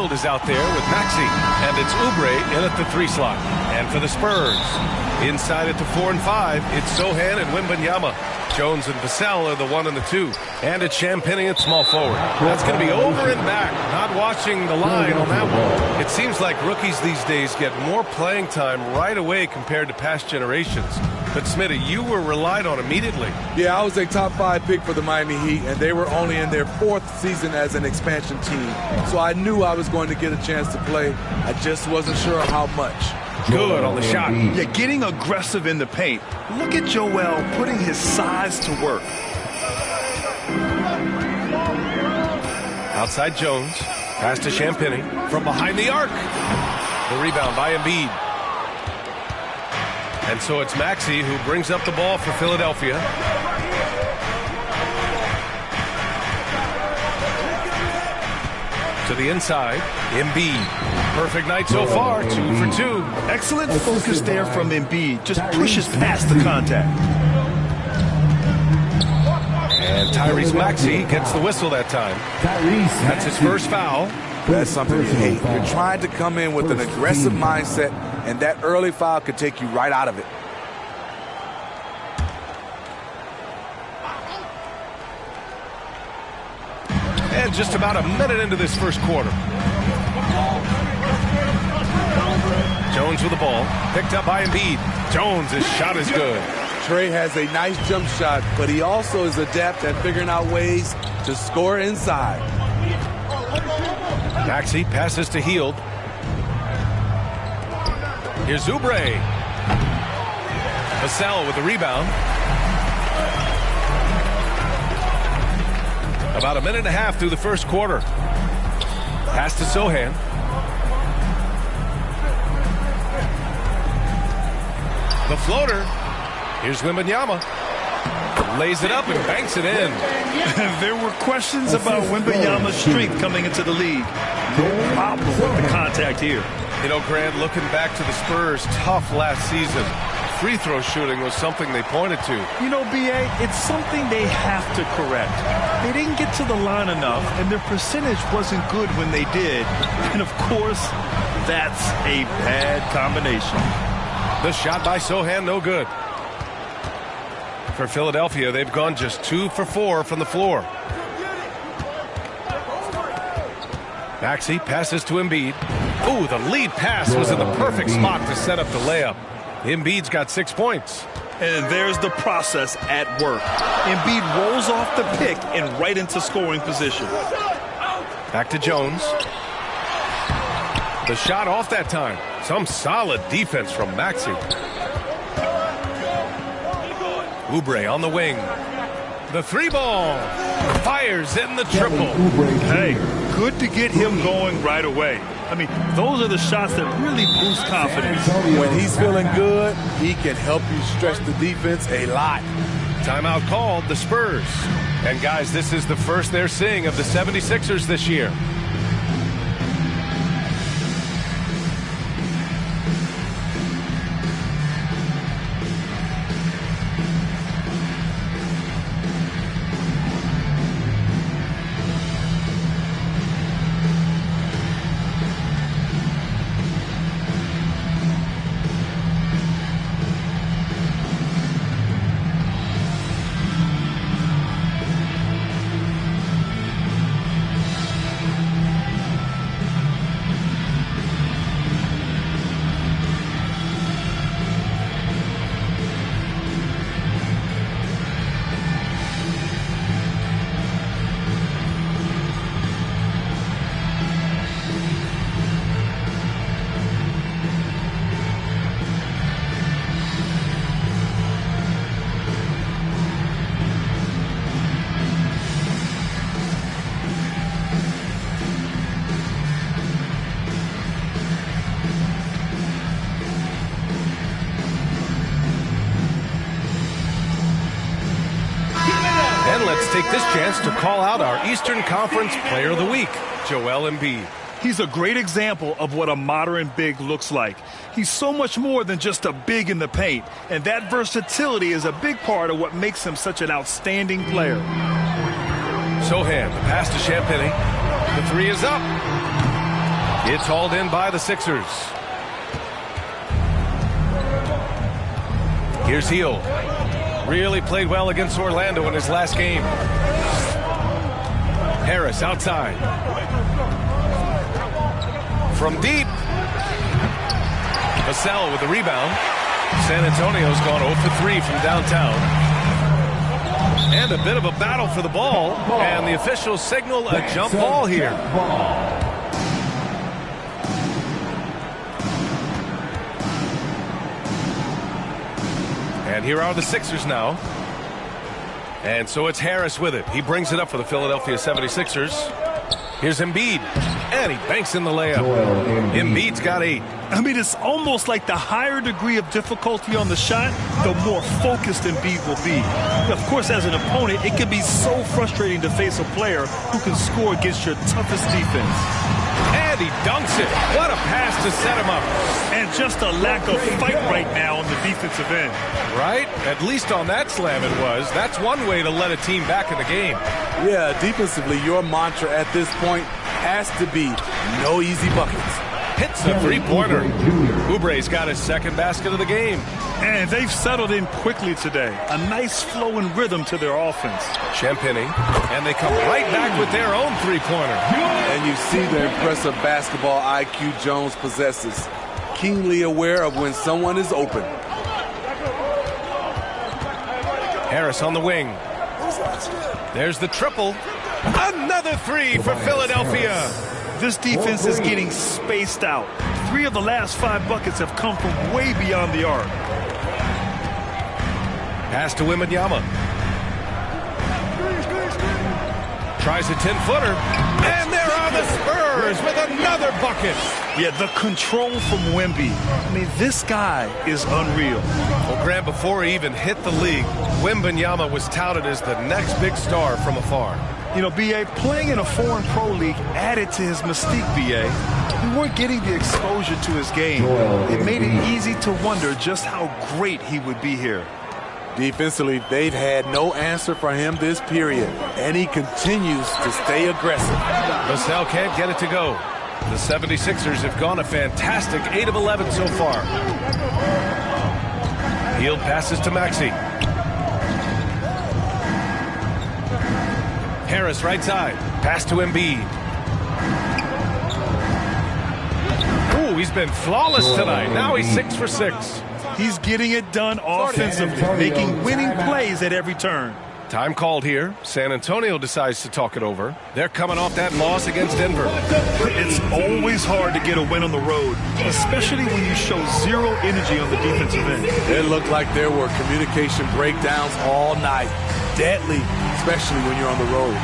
Hield is out there with Maxey. And it's Oubre in at the 3 slot. And for the Spurs, inside at the 4 and 5, it's Sochan and Wembanyama. Jones and Vassell are the 1 and the 2. And it's Champagnie at small forward. That's going to be over and back. Not watching the line on that one. It seems like rookies these days get more playing time right away compared to past generations. But Smitty, you were relied on immediately. Yeah, I was a top 5 pick for the Miami Heat, and they were only in their 4th season as an expansion team. So I knew I was going to get a chance to play. I just wasn't sure how much. Good on the shot. Yeah, getting aggressive in the paint. Look at Joel putting his size to work. Outside Jones. Pass to Champagnie from behind the arc. The rebound by Embiid. And so it's Maxey who brings up the ball for Philadelphia. To the inside, Embiid. Perfect night so far, 2 for 2. Excellent focus there from Embiid. Just pushes past the contact. And Tyrese Maxey gets the whistle that time. That's his first foul. That's something you hate. You're trying to come in with an aggressive mindset, and that early foul could take you right out of it. And just about a minute into this first quarter. Jones with the ball. Picked up by Embiid. Jones' shot is good. Trey has a nice jump shot, but he also is adept at figuring out ways to score inside. Maxey passes to Hield. Here's Oubre. Vassell with the rebound. About a minute and a half through the first quarter. Pass to Sochan. The floater. Here's Wembanyama. Lays it up and banks it in. There were questions about Wembanyama's strength coming into the league. No problem with the contact here. You know, Grant, looking back to the Spurs' tough last season, free throw shooting was something they pointed to. You know, B.A., it's something they have to correct. They didn't get to the line enough, and their percentage wasn't good when they did. And, of course, that's a bad combination. The shot by Sochan, no good. For Philadelphia, they've gone just 2 for 4 from the floor. Maxey passes to Embiid. Ooh, the lead pass was in the perfect spot to set up the layup. Embiid's got 6 points. And there's the process at work. Embiid rolls off the pick and right into scoring position. Back to Jones. The shot off that time. Some solid defense from Maxey. Oubre on the wing. The 3-ball. Fires in the triple. Hey, good to get him going right away. I mean, those are the shots that really boost confidence. When he's feeling good, he can help you stretch the defense a lot. Timeout called, the Spurs. And guys, this is the first they're seeing of the 76ers this year. Take this chance to call out our Eastern Conference Player of the Week, Joel Embiid. He's a great example of what a modern big looks like. He's so much more than just a big in the paint, and that versatility is a big part of what makes him such an outstanding player. Sochan, the pass to Champagnie. The 3 is up. It's hauled in by the Sixers. Here's Hield. Really played well against Orlando in his last game. Harris outside. From deep. Vassell with the rebound. San Antonio's gone 0 for 3 from downtown. And a bit of a battle for the ball. And the officials signal a jump ball here. And here are the Sixers now. And so it's Harris with it. He brings it up for the Philadelphia 76ers. Here's Embiid. And he banks in the layup. Embiid's got 8. I mean, it's almost like the higher degree of difficulty on the shot, the more focused Embiid will be. Of course, as an opponent, it can be so frustrating to face a player who can score against your toughest defense. And he dunks it. What a pass to set him up. And just a lack of fight right now on the defensive end. Right? At least on that slam it was. That's one way to let a team back in the game. Yeah, defensively, your mantra at this point has to be no easy buckets. Hits a three-pointer. Oubre's got his second basket of the game. And they've settled in quickly today. A nice flow and rhythm to their offense. Champagny. And they come right back with their own three-pointer. And you see the impressive basketball IQ Jones possesses. Keenly aware of when someone is open. Harris on the wing. There's the triple. Another three for Philadelphia. This defense is getting spaced out. 3 of the last 5 buckets have come from way beyond the arc. Pass to Wembanyama. Tries a 10-footer. And there are the Spurs with another bucket. Yeah, the control from Wemby. I mean, this guy is unreal. Well, Grant, before he even hit the league, Wembanyama was touted as the next big star from afar. You know, B.A., playing in a foreign pro league added to his mystique, B.A. We weren't getting the exposure to his game. It made it easy to wonder just how great he would be here. Defensively, they've had no answer for him this period, and he continues to stay aggressive. Vassell can't get it to go. The 76ers have gone a fantastic 8 of 11 so far. Hield passes to Maxey. Harris right side. Pass to Embiid. Ooh, he's been flawless tonight. Now he's 6 for 6. He's getting it done offensively, making winning plays at every turn. Time called here. San Antonio decides to talk it over. They're coming off that loss against Denver. It's always hard to get a win on the road, especially when you show zero energy on the defensive end. It looked like there were communication breakdowns all night. Deadly, especially when you're on the road.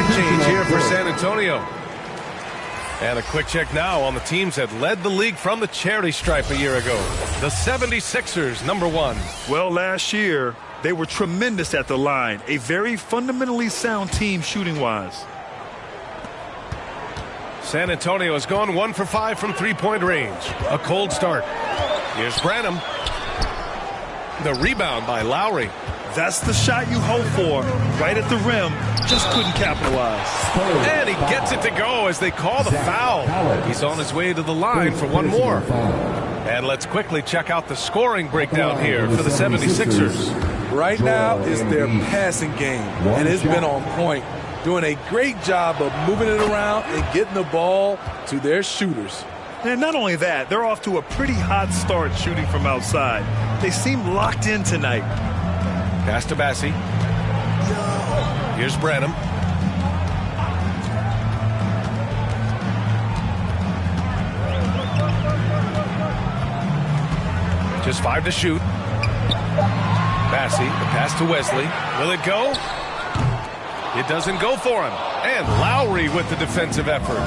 Change here for San Antonio. And a quick check now on the teams that led the league from the charity stripe a year ago. The 76ers, #1. Well, last year, they were tremendous at the line. A very fundamentally sound team shooting-wise. San Antonio has gone 1 for 5 from three-point range. A cold start. Here's Branham. The rebound by Lowry. That's the shot you hope for. Right at the rim. Just couldn't capitalize. And he gets it to go as they call the foul. He's on his way to the line for one more. And let's quickly check out the scoring breakdown here for the 76ers. Right now is their passing game, and it's been on point. Doing a great job of moving it around and getting the ball to their shooters. And not only that, they're off to a pretty hot start shooting from outside. They seem locked in tonight. Pass to Bassi. Here's Branham. Just 5 to shoot. Bassey, the pass to Wesley. Will it go? It doesn't go for him. And Lowry with the defensive effort.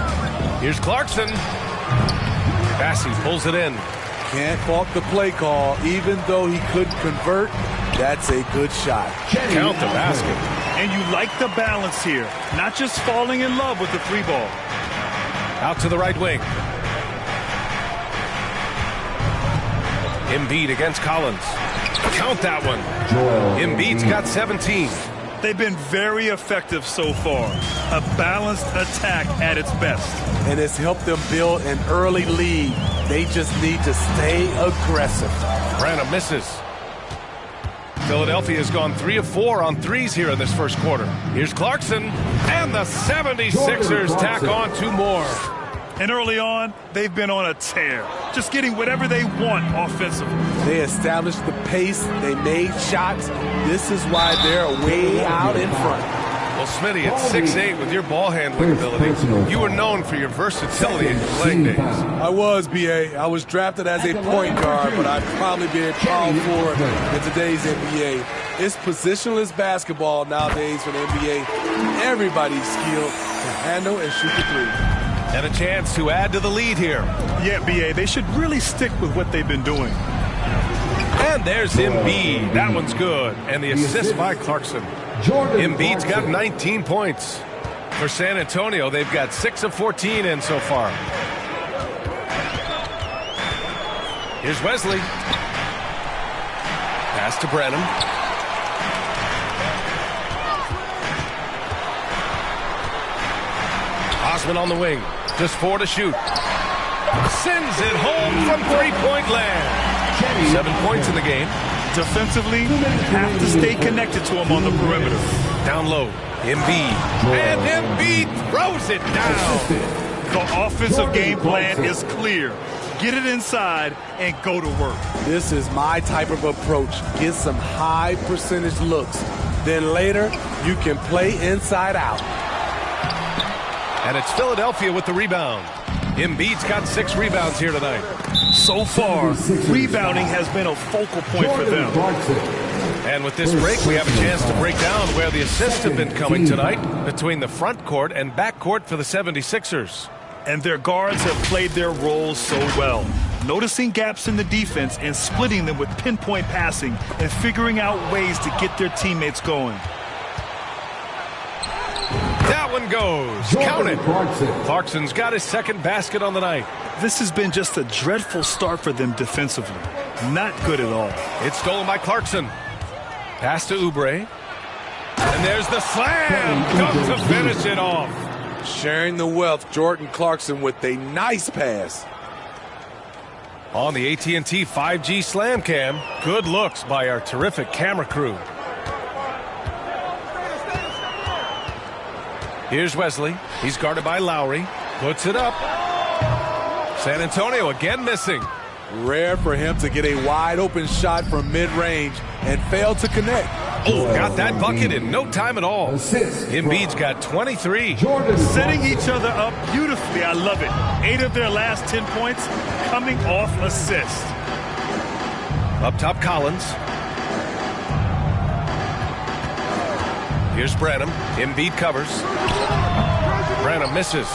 Here's Clarkson. Bassey pulls it in. Can't fault the play call. Even though he couldn't convert, that's a good shot. Count the basket. And you like the balance here. Not just falling in love with the 3 ball. Out to the right wing. Embiid against Collins. Count that one. Embiid's got 17. They've been very effective so far. A balanced attack at its best. And it's helped them build an early lead. They just need to stay aggressive. Branham misses. Philadelphia has gone 3 of 4 on threes here in this first quarter. Here's Clarkson. And the 76ers tack on 2 more. And early on, they've been on a tear. Just getting whatever they want offensively. They established the pace. They made shots. This is why they're way out in front. Well, Smitty, at 6'8", with your ball handling ability, you were known for your versatility in your playing days. I was, B.A. I was drafted as a point guard, but I'd probably be a power forward in today's NBA. It's positionless basketball nowadays for the NBA. Everybody's skilled to handle and shoot the 3. And a chance to add to the lead here. Yeah, B.A., they should really stick with what they've been doing. And there's Embiid. That one's good. And the assist by Clarkson. Embiid's got 19 points. For San Antonio, they've got 6 of 14 in so far. Here's Wesley. Pass to Branham. Osman on the wing. Just 4 to shoot. Sends it home from 3-point land. 7 points in the game. Defensively, have to stay connected to him on the perimeter. Down low, Embiid. And Embiid throws it down. The offensive game plan is clear. Get it inside and go to work. This is my type of approach. Get some high percentage looks. Then later, you can play inside out. And it's Philadelphia with the rebound. Embiid's got 6 rebounds here tonight. So far, rebounding has been a focal point for them. And with this break, we have a chance to break down where the assists have been coming tonight between the front court and back court for the 76ers. And their guards have played their roles so well, noticing gaps in the defense and splitting them with pinpoint passing and figuring out ways to get their teammates going. That one goes. Count it. Clarkson's got his 2nd basket on the night. This has been just a dreadful start for them defensively. Not good at all. It's stolen by Clarkson. Pass to Oubre. And there's the slam. Dunk to finish it off. Sharing the wealth, Jordan Clarkson with a nice pass. On the AT&T 5G Slam Cam, good looks by our terrific camera crew. Here's Wesley. He's guarded by Lowry. Puts it up. San Antonio again missing. Rare for him to get a wide open shot from mid-range and fail to connect. Oh, got that bucket in no time at all. Embiid's got 23. Setting each other up beautifully. I love it. 8 of their last 10 points coming off assists. Up top, Collins. Here's Branham. Embiid covers. Branham misses.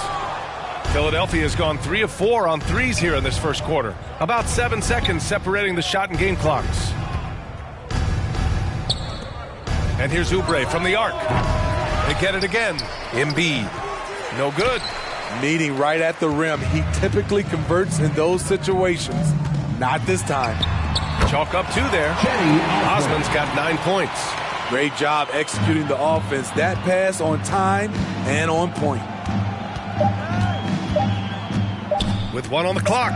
Philadelphia has gone 3 of 4 on threes here in this first quarter. About 7 seconds separating the shot and game clocks. And here's Oubre from the arc. They get it again. Embiid. No good. Meeting right at the rim. He typically converts in those situations. Not this time. Chalk up 2 there. Osman's got 9 points. Great job executing the offense. That pass on time and on point. With 1 on the clock.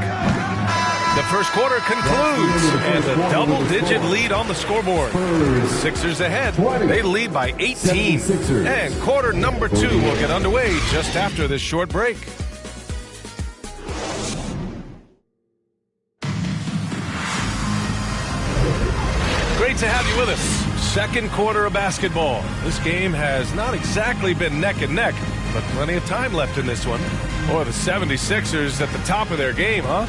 The first quarter concludes, and a double-digit lead on the scoreboard. The Sixers ahead. They lead by 18. And quarter number 2 will get underway just after this short break. Great to have you with us. Second quarter of basketball. This game has not exactly been neck and neck, but plenty of time left in this one. Boy, the 76ers at the top of their game, huh?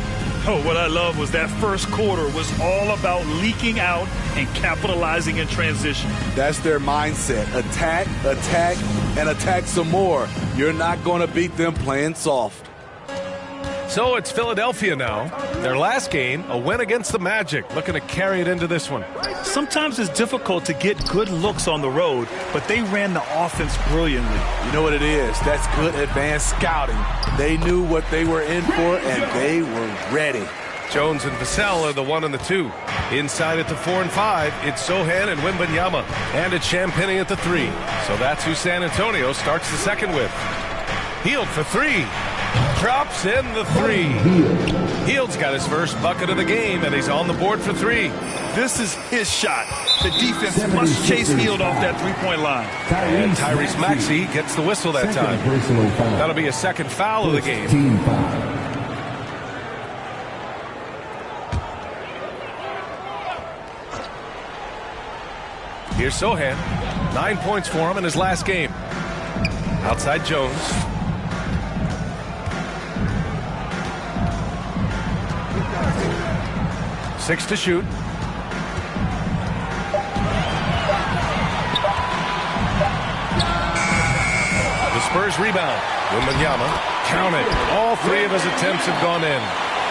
Oh, what I love was that first quarter was all about leaking out and capitalizing in transition. That's their mindset. Attack, attack, and attack some more. You're not going to beat them playing soft. So it's Philadelphia now. Their last game, a win against the Magic, looking to carry it into this one. Sometimes it's difficult to get good looks on the road, but they ran the offense brilliantly. You know what it is? That's good advanced scouting. They knew what they were in for, and they were ready. Jones and Vassell are the 1 and the 2. Inside at the 4 and 5, it's Sohan and Wembanyama. And it's Champagnie at the 3. So that's who San Antonio starts the second with. Hield for 3. Drops in the 3. Hield's got his first bucket of the game, and he's on the board for 3. This is his shot. The defense must chase Hield off that three-point line. And Tyrese Maxey gets the whistle that time. That'll be a second foul of the game. Here's Sohan. 9 points for him in his last game. Outside Jones. Six to shoot. The Spurs rebound. Wembanyama counted. All 3 of his attempts have gone in.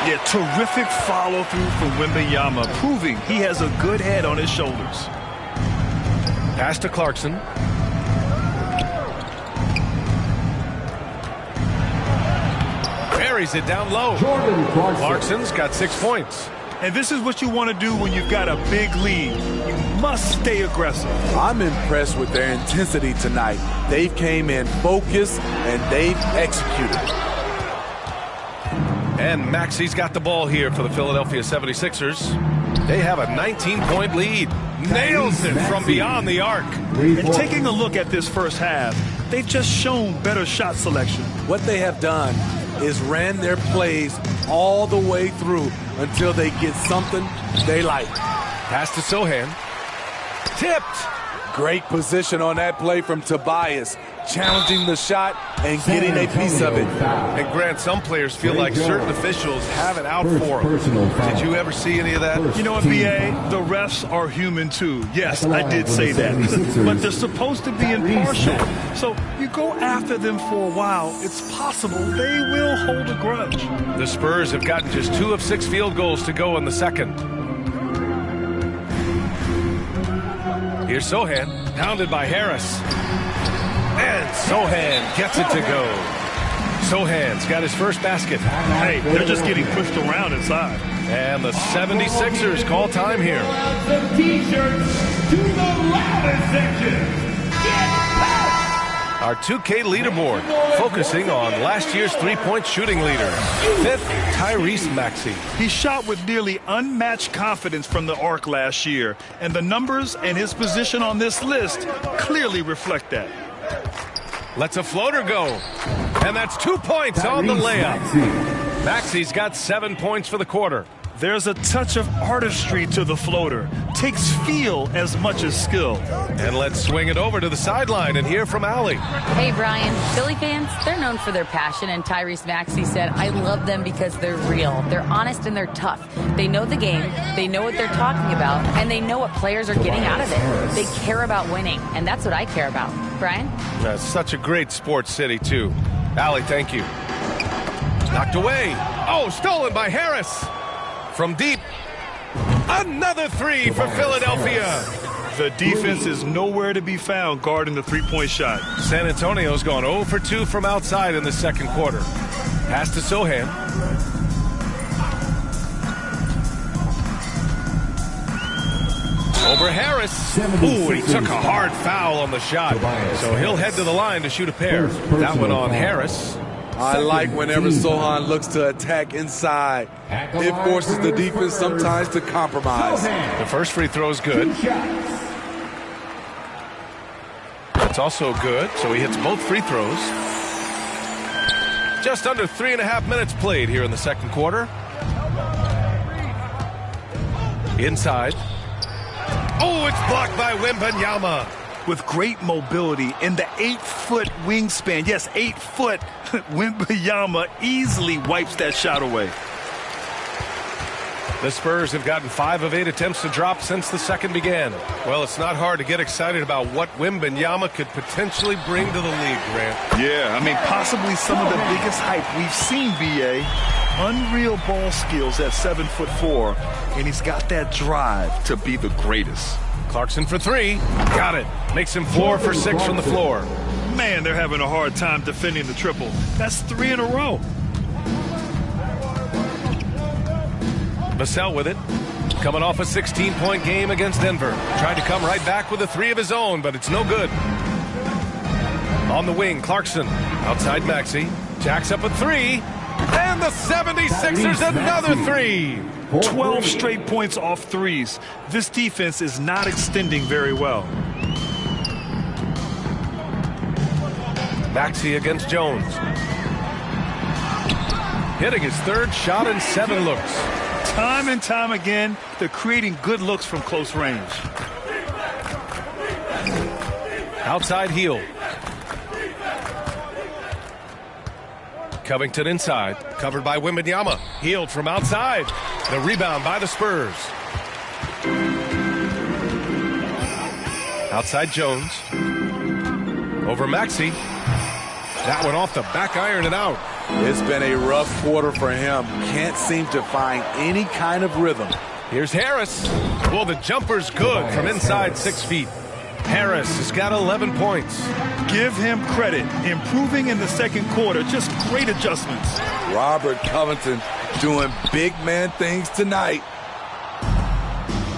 Yeah, terrific follow-through from Wembanyama, proving he has a good head on his shoulders. Pass to Clarkson. Buries it down low. Clarkson's got 6 points. And this is what you want to do when you've got a big lead. You must stay aggressive. I'm impressed with their intensity tonight. They came in focused, and they've executed. And Maxey's got the ball here for the Philadelphia 76ers. They have a 19-point lead. Nails it from beyond the arc. And taking a look at this first half, they've just shown better shot selection. What they have done is ran their plays all the way through until they get something they like. Pass to Sohan. Tipped. Great position on that play from Tobias, challenging the shot and getting a piece of it. And Grant, some players feel like certain officials have it out for them. Did you ever see any of that? You know what, B.A.? The refs are human too. Yes, I did say that. But they're supposed to be impartial. So you go after them for a while, it's possible they will hold a grudge. The Spurs have gotten just 2 of 6 field goals to go in the second. Here's Sohan, pounded by Harris. And Sohan gets it to go. Sohan's got his first basket. Hey, they're just getting pushed around inside. And the 76ers call time here. Some T-shirts to the louder section. Our 2K leaderboard, focusing on last year's three-point shooting leader. 5th, Tyrese Maxey. He shot with nearly unmatched confidence from the arc last year, and the numbers and his position on this list clearly reflect that. Lets a floater go. And that's 2 points on the layup. Maxey's got 7 points for the quarter. There's a touch of artistry to the floater. Takes feel as much as skill. And let's swing it over to the sideline and hear from Allie. Hey, Brian. Philly fans, they're known for their passion, and Tyrese Maxey said, I love them because they're real. They're honest and they're tough. They know the game, they know what they're talking about, and they know what players are getting out of it. They care about winning, and that's what I care about. Brian? That's such a great sports city, too. Allie, thank you. Knocked away. Oh, stolen by Harris. From deep, another 3 for Philadelphia. The defense is nowhere to be found guarding the three-point shot. San Antonio's gone 0 for 2 from outside in the second quarter. Pass to Sohan. Over Harris. Ooh, and he took a hard foul on the shot. So he'll head to the line to shoot a pair. That one on Harris. I like whenever Sohan looks to attack inside. It forces the defense sometimes to compromise. The first free throw is good. It's also good, so he hits both free throws. Just under 3.5 minutes played here in the second quarter. Inside. Oh, it's blocked by Wembanyama. With great mobility in the 8-foot wingspan. Yes, 8 foot. Wembanyama easily wipes that shot away. The Spurs have gotten 5 of 8 attempts to drop since the second began. Well, it's not hard to get excited about what Wembanyama could potentially bring to the league, Grant. Yeah, I mean, possibly some of the biggest hype we've seen, B.A. Unreal ball skills at 7'4", and he's got that drive to be the greatest. Clarkson for 3. Got it. Makes him 4 for 6 from the floor. Man, they're having a hard time defending the triple. That's 3 in a row. Vassell with it. Coming off a 16-point game against Denver. Tried to come right back with a 3 of his own, but it's no good. On the wing, Clarkson. Outside Maxey. Jacks up a 3. And the 76ers another 3. 12 straight points off threes. This defense is not extending very well. Maxey against Jones. Hitting his 3rd shot in 7 looks. Time and time again, they're creating good looks from close range. Outside Hield. Covington inside. Covered by Wembanyama. Hield from outside. The rebound by the Spurs. Outside Jones. Over Maxey. That one off the back iron and out. It's been a rough quarter for him. Can't seem to find any kind of rhythm. Here's Harris. Well, the jumper's good from inside 6 feet. Harris has got 11 points. Give him credit. Improving in the second quarter. Just great adjustments. Robert Covington doing big man things tonight.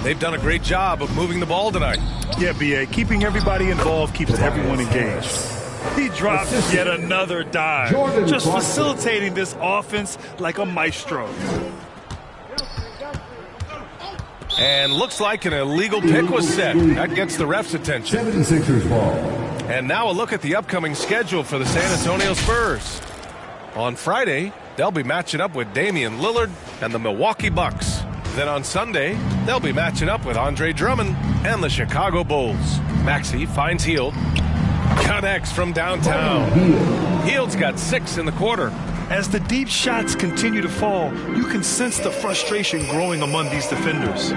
They've done a great job of moving the ball tonight. Yeah, B.A. Keeping everybody involved keeps everyone engaged. He dropped yet another dive. Just facilitating this offense like a maestro. And looks like an illegal pick was set. That gets the ref's attention. 76ers ball. And now a look at the upcoming schedule for the San Antonio Spurs. On Friday, they'll be matching up with Damian Lillard and the Milwaukee Bucks. Then on Sunday, they'll be matching up with Andre Drummond and the Chicago Bulls. Maxey finds Hield. Connects from downtown. Hield's got 6 in the quarter. As the deep shots continue to fall, you can sense the frustration growing among these defenders.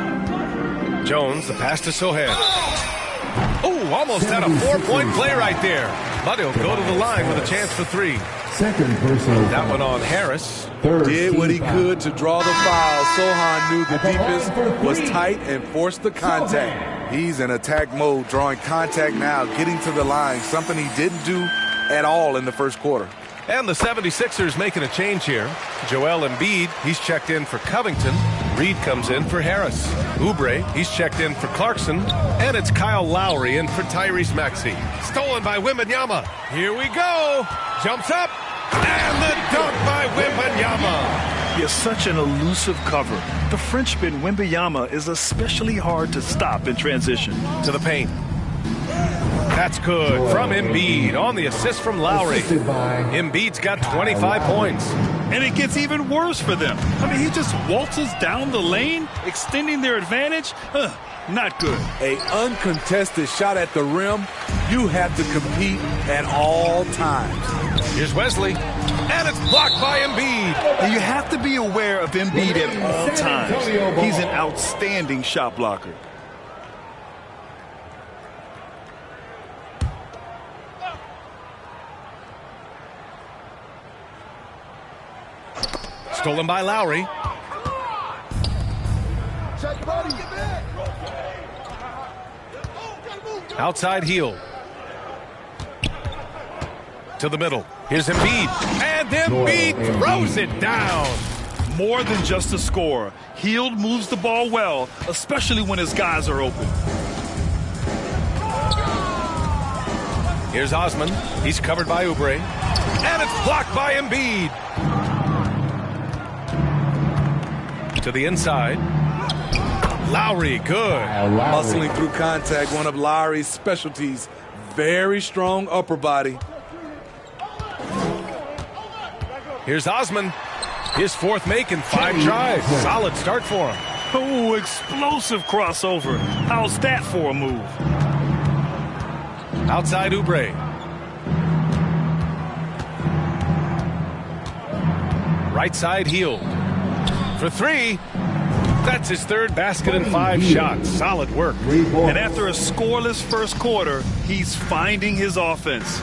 Jones, the pass to Sohan. Oh, almost had a 4-point play right there. But he'll go to the line with a chance for 3. Second personal. That one on Harris. Did what he could to draw the foul. Sohan knew the defense was tight and forced the contact. He's in attack mode, drawing contact now, getting to the line, something he didn't do at all in the first quarter. And the 76ers making a change here. Joel Embiid, he's checked in for Covington. Reed comes in for Harris. Oubre, he's checked in for Clarkson. And it's Kyle Lowry in for Tyrese Maxey. Stolen by Wembanyama. Here we go. Jumps up. And the dunk by Wembanyama. He has such an elusive cover. The Frenchman Wembanyama is especially hard to stop in transition. To the paint. That's good from Embiid on the assist from Lowry. Embiid's got 25 points. And it gets even worse for them. I mean, he just waltzes down the lane, extending their advantage. Not good. An uncontested shot at the rim. You have to compete at all times. Here's Wesley. And it's blocked by Embiid. And you have to be aware of Embiid at all times. He's an outstanding shot blocker. Stolen by Lowry. Outside Hield. To the middle. Here's Embiid. And Embiid throws it down. More than just a score. Hield moves the ball well, especially when his guys are open. Here's Osman. He's covered by Oubre. And it's blocked by Embiid. To the inside. Lowry, good. Muscling through contact, one of Lowry's specialties. Very strong upper body. Here's Osman. His 4th make in 5 tries. Solid start for him. Oh, explosive crossover. How's that for a move? Outside Oubre. Right side Hield. For 3. That's his third basket in 5 shots. Solid work. And after a scoreless first quarter, he's finding his offense.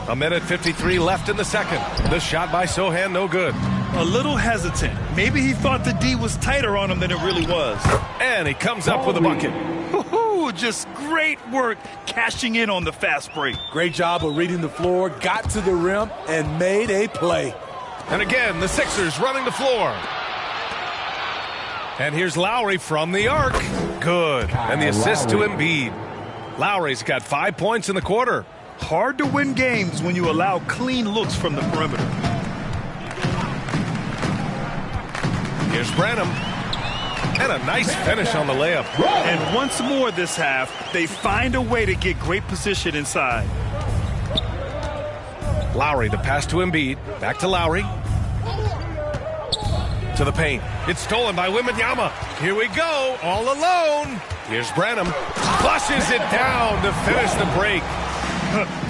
A minute 53 left in the second. The shot by Sochan, no good. A little hesitant. Maybe he thought the D was tighter on him than it really was. And he comes up with a bucket. Just great work cashing in on the fast break. Great job of reading the floor, got to the rim, and made a play. And again, the Sixers running the floor. And here's Lowry from the arc. Good. And the assist to Embiid. Lowry's got 5 points in the quarter. Hard to win games when you allow clean looks from the perimeter. Here's Branham. And a nice finish on the layup. And once more this half, they find a way to get great position inside. Lowry, the pass to Embiid. Back to Lowry. To the paint. It's stolen by Wembanyama. Here we go, all alone. Here's Branham. Flushes it down to finish the break.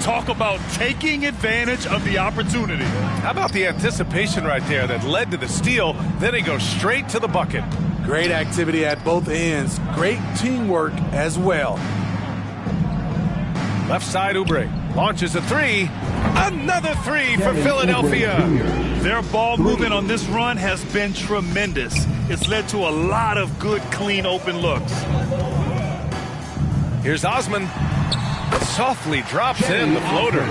Talk about taking advantage of the opportunity. How about the anticipation right there that led to the steal? Then he goes straight to the bucket. Great activity at both ends. Great teamwork as well. Left side, Oubre launches a three. Another three for Philadelphia. Their ball movement on this run has been tremendous. It's led to a lot of good, clean, open looks. Here's Osman. Softly drops in the floater.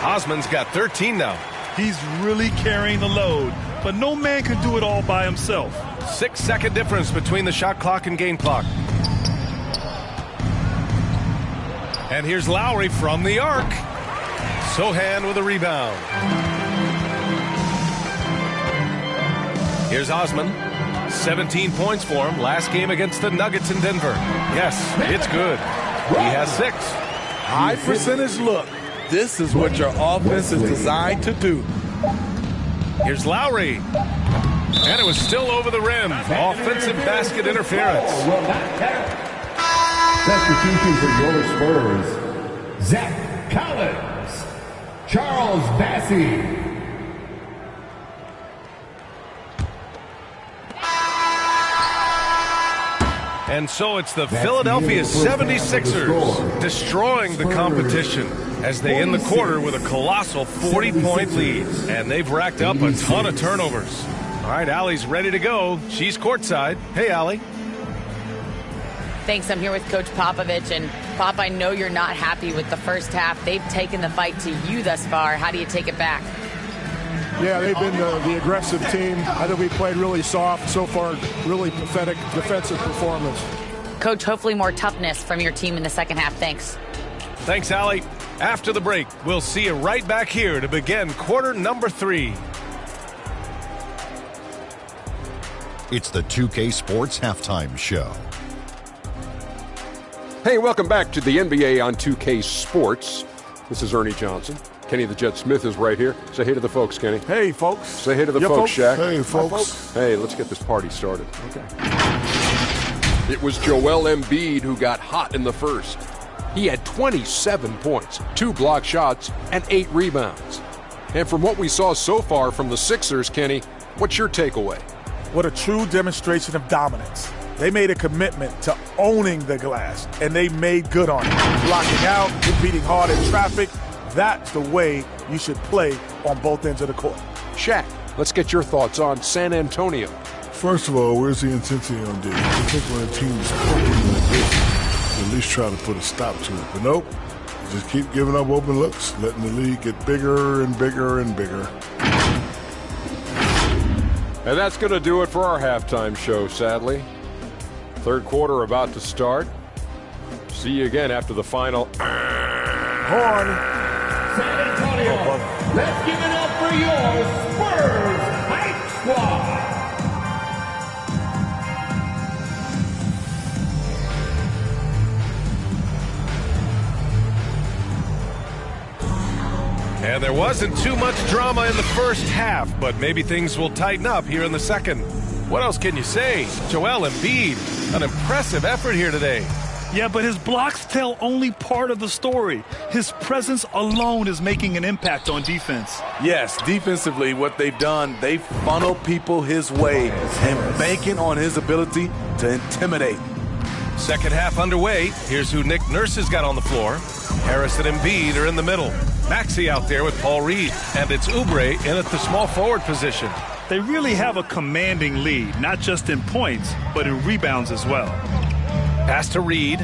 Osman's got 13 now. He's really carrying the load, but no man can do it all by himself. 6-second difference between the shot clock and game clock. And here's Lowry from the arc. Sochan with a rebound. Here's Osman. 17 points for him. Last game against the Nuggets in Denver. Yes, it's good. He has 6. High percentage look. This is what your offense is designed to do. Here's Lowry. And it was still over the rim. Offensive basket interference. Substitution for your Spurs, Zach Collins, Charles Bassey. And so it's the Philadelphia 76ers destroying the competition as they end the quarter with a colossal 40-point lead. And they've racked up a ton of turnovers. All right, Allie's ready to go. She's courtside. Hey, Allie. Thanks. I'm here with Coach Popovich. And, Pop, I know you're not happy with the first half. They've taken the fight to you thus far. How do you take it back? Yeah, they've been the aggressive team. I think we played really soft. So far, really pathetic defensive performance. Coach, hopefully more toughness from your team in the second half. Thanks. Thanks, Allie. After the break, we'll see you right back here to begin quarter number 3. It's the 2K Sports Halftime Show. Hey, welcome back to the NBA on 2K Sports. This is Ernie Johnson. Kenny the Jet Smith is right here. Say hey to the folks, Kenny. Hey, folks. Say hey to the folks, Shaq. Hey, folks. Hey, let's get this party started. Okay. It was Joel Embiid who got hot in the first. He had 27 points, 2 block shots, and 8 rebounds. And from what we saw so far from the Sixers, Kenny, what's your takeaway? What a true demonstration of dominance. They made a commitment to owning the glass, and they made good on it. Blocking out, competing hard in traffic. That's the way you should play on both ends of the court. Shaq, let's get your thoughts on San Antonio. First of all, where's the intensity on D? I think when a team is cooking like this, at least try to put a stop to it. But nope, just keep giving up open looks, letting the league get bigger and bigger and bigger. And that's going to do it for our halftime show, sadly. Third quarter about to start. See you again after the final. Horn. San Antonio, let's give it up for your Spurs Hype Squad. And there wasn't too much drama in the first half, but maybe things will tighten up here in the second. What else can you say? Joel Embiid, an impressive effort here today. Yeah, but his blocks tell only part of the story. His presence alone is making an impact on defense. Yes, defensively, what they've done, they funnel people his way and banking on his ability to intimidate. Second half underway. Here's who Nick Nurse has got on the floor. Harris and Embiid are in the middle. Maxey out there with Paul Reed. And it's Oubre in at the small forward position. They really have a commanding lead, not just in points, but in rebounds as well. Pass to Reed.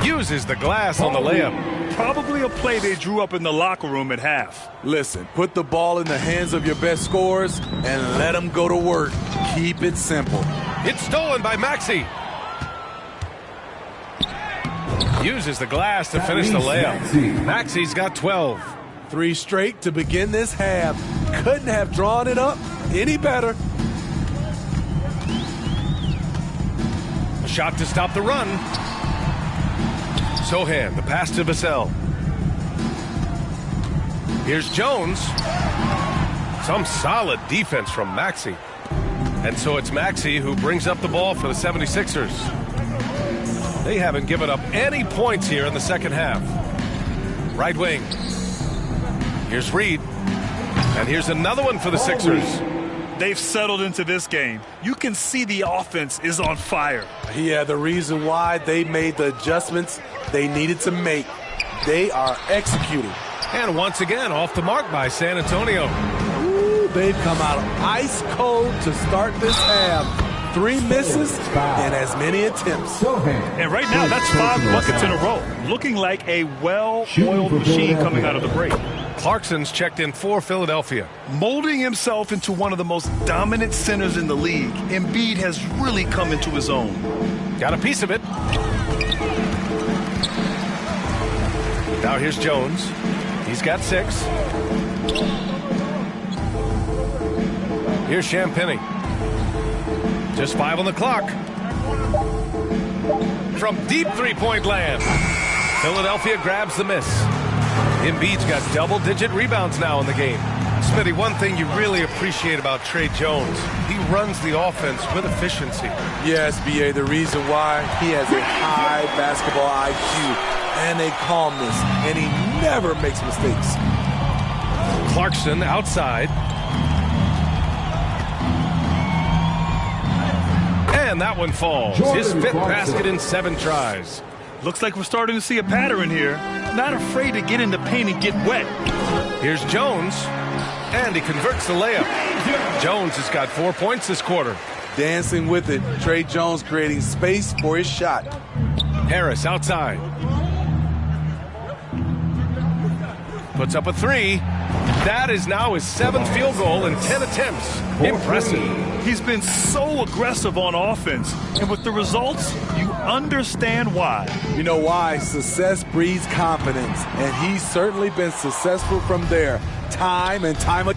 Uses the glass on the layup. Probably a play they drew up in the locker room at half. Listen, put the ball in the hands of your best scorers and let them go to work. Keep it simple. It's stolen by Maxey. Uses the glass to finish the layup. Maxey's got 12. 3 straight to begin this half. Couldn't have drawn it up any better. A shot to stop the run. Sohan, the pass to Vassell. Here's Jones. Some solid defense from Maxey. And so it's Maxey who brings up the ball for the 76ers. They haven't given up any points here in the second half. Right wing. Here's Reed. And here's another one for the Sixers. They've settled into this game. You can see the offense is on fire. Yeah, the reason why they made the adjustments they needed to make. They are executing. And once again, off the mark by San Antonio. Ooh, they've come out ice cold to start this half. 3 misses and as many attempts. And right now, that's 5 buckets in a row. Looking like a well-oiled machine coming out of the break. Clarkson's checked in for Philadelphia. Molding himself into one of the most dominant centers in the league, Embiid has really come into his own. Got a piece of it. Now here's Jones. He's got 6. Here's Champagnie. Just 5 on the clock. From deep three-point land. Philadelphia grabs the miss. Embiid's got double-digit rebounds now in the game. Smitty, one thing you really appreciate about Tre Jones, he runs the offense with efficiency. Yes, B.A., the reason why he has a high basketball IQ and a calmness, and he never makes mistakes. Clarkson outside. And that one falls. His 5th basket in 7 tries. Looks like we're starting to see a pattern here. Not afraid to get in the paint and get wet. Here's Jones. And he converts the layup. Jones has got 4 points this quarter. Dancing with it. Tre Jones creating space for his shot. Harris outside. Puts up a 3. That is now his 7th field goal in 10 attempts. Impressive. He's been so aggressive on offense. And with the results, you understand why. You know why? Success breeds confidence. And he's certainly been successful from there. Time and time again.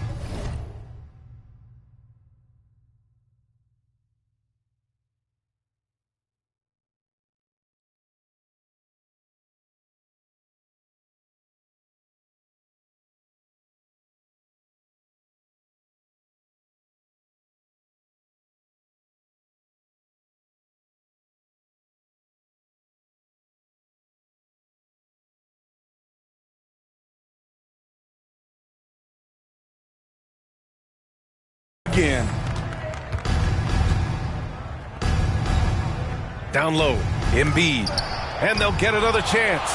Down low, Embiid. And they'll get another chance.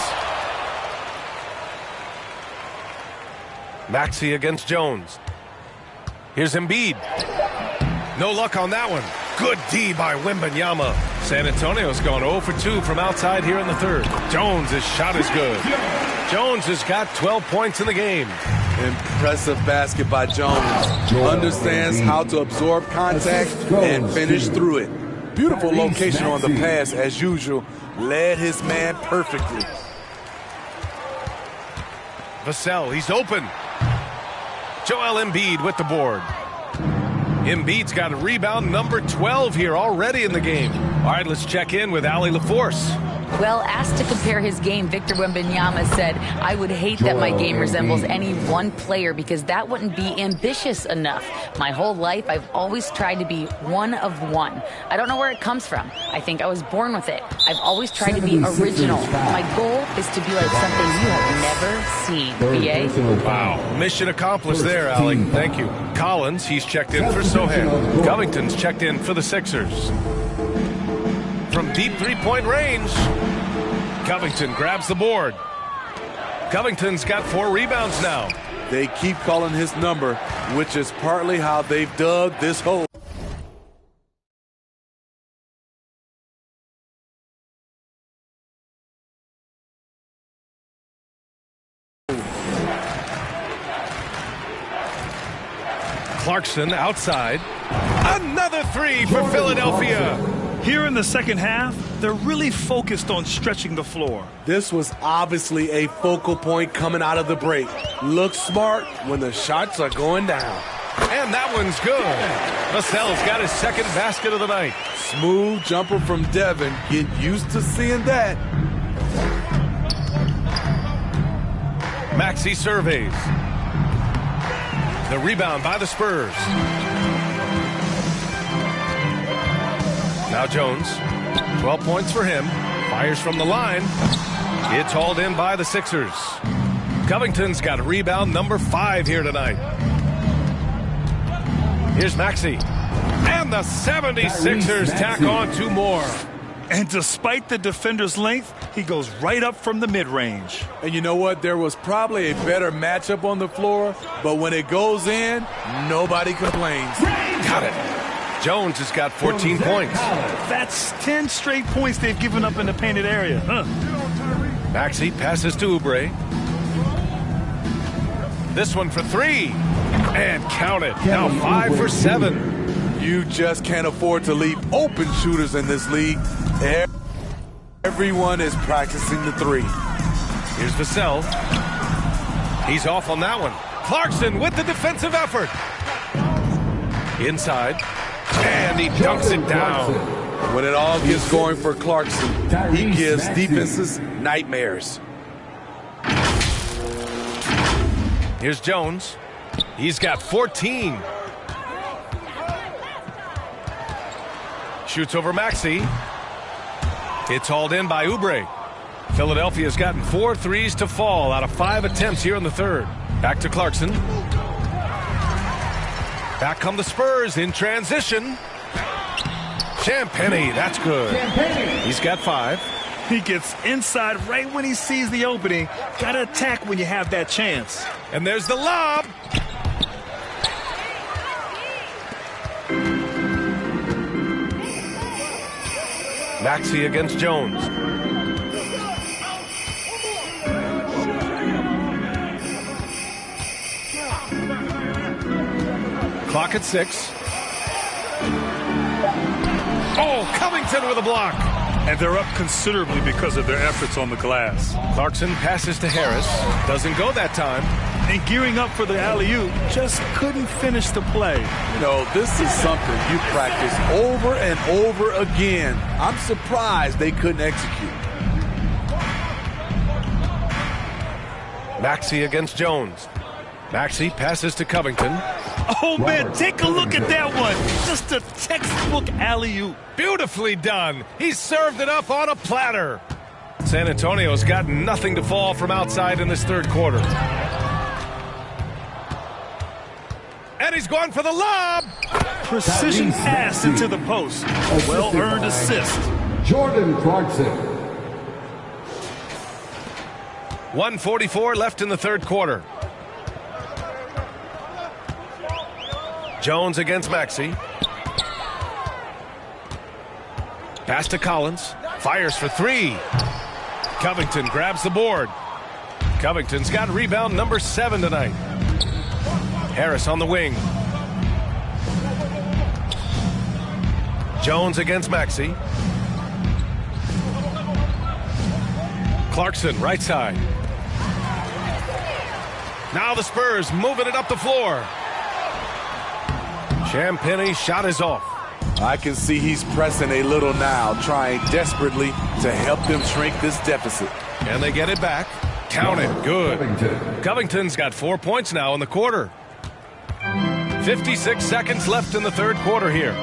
Maxey against Jones. Here's Embiid. No luck on that one. Good D by Wembanyama. San Antonio's gone 0 for 2 from outside here in the 3rd. Jones' shot is good. Jones has got 12 points in the game. Impressive basket by Jones. Understands how to absorb contact and finish through it. Beautiful location on the pass as usual. Led his man perfectly. Vassell, he's open. Joel Embiid with the board. Embiid's got a rebound number 12 here already in the game. All right, let's check in with Allie LaForce. Well, asked to compare his game, Victor Wembanyama said, "I would hate that my game resembles any one player because that wouldn't be ambitious enough. My whole life, I've always tried to be one of one. I don't know where it comes from. I think I was born with it. I've always tried to be original. My goal is to be like something you have never seen." BA? Wow. Mission accomplished there, Allie. Thank you. Collins, he's checked in for Sohan. Covington's checked in for the Sixers. From deep three-point range, Covington grabs the board. Covington's got 4 rebounds now. They keep calling his number, which is partly how they've dug this hole. Clarkson outside. Another 3 for Philadelphia. Here in the second half, they're really focused on stretching the floor. This was obviously a focal point coming out of the break. Look smart when the shots are going down. And that one's good. Vassell's got his second basket of the night. Smooth jumper from Devin. Get used to seeing that. Maxey surveys. The rebound by the Spurs. Now Jones, 12 points for him. Fires from the line. It's hauled in by the Sixers. Covington's got rebound number 5 here tonight. Here's Maxey. And the 76ers tack on 2 more. And despite the defender's length, he goes right up from the mid-range. And you know what? There was probably a better matchup on the floor, but when it goes in, nobody complains. Got it. Jones has got 14 points. That's 10 straight points they've given up in the painted area. Maxey passes to Oubre. This one for 3. And count it. Now 5 for 7. You just can't afford to leave open shooters in this league. Everyone is practicing the 3. Here's Vassell. He's off on that one. Clarkson with the defensive effort. Inside. And he dunks it down. When it all gets going for Clarkson, he gives defenses nightmares. Here's Jones. He's got 14. Shoots over Maxey. It's hauled in by Oubre. Philadelphia's gotten 4 threes to fall out of 5 attempts here in the third. Back to Clarkson. Back come the Spurs in transition. Champagnie, that's good. He's got 5. He gets inside right when he sees the opening. Gotta attack when you have that chance. And there's the lob. Maxey against Jones. Clock at 6. Oh, Covington with a block. And they're up considerably because of their efforts on the glass. Clarkson passes to Harris. Doesn't go that time. And gearing up for the alley-oop, just couldn't finish the play. You know, this is something you practice over and over again. I'm surprised they couldn't execute. Maxey against Jones. Maxey passes to Covington. Oh, man, take a look at that one. Just a textbook alley-oop. Beautifully done. He served it up on a platter. San Antonio's got nothing to fall from outside in this third quarter. And he's going for the lob. Precision pass into the post. Well-earned assist. Jordan Clarkson. 1:44 left in the third quarter. Jones against Maxey. Pass to Collins. Fires for 3. Covington grabs the board. Covington's got rebound number 7 tonight. Harris on the wing. Jones against Maxey. Clarkson, right side. Now the Spurs moving it up the floor. Champagnie shot is off. I can see he's pressing a little now, trying desperately to help them shrink this deficit. And they get it back. Count it. Good. Covington's got 4 points now in the quarter. 56 seconds left in the third quarter here.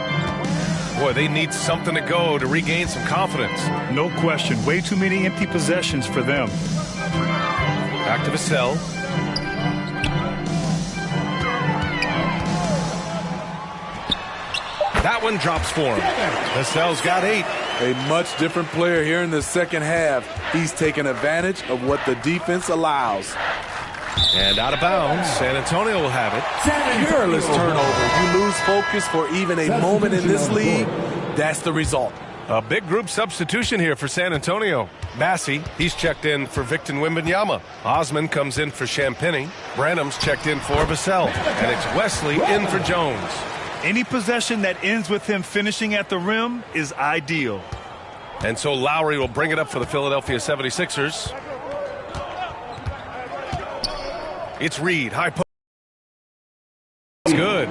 Boy, they need something to go to regain some confidence. No question. Way too many empty possessions for them. Back to Vassell. That one drops for him. Vassell's got 8. A much different player here in the second half. He's taking advantage of what the defense allows. And out of bounds, San Antonio will have it. Careless turnover. You lose focus for even a moment in this league. That's the result. A big group substitution here for San Antonio. Massey, he's checked in for Victor Wembanyama. Osman comes in for Champagnie. Branham's checked in for Vassell. And it's Wesley in for Jones. Any possession that ends with him finishing at the rim is ideal. And so Lowry will bring it up for the Philadelphia 76ers. It's Reed. High post. It's good.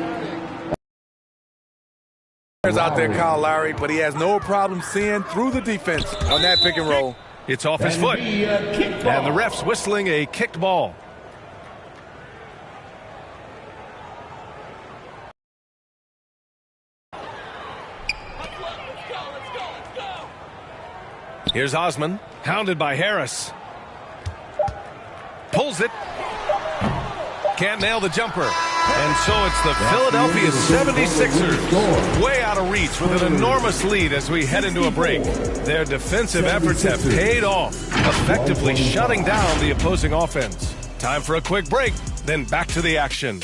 There's out there, Kyle Lowry, but he has no problem seeing through the defense on that pick and roll. It's off his foot. And the ref's whistling a kicked ball. Here's Osman, hounded by Harris. Pulls it. Can't nail the jumper. And so it's the Philadelphia 76ers way out of reach with an enormous lead as we head into a break. Their defensive efforts have paid off, effectively shutting down the opposing offense. Time for a quick break, then back to the action.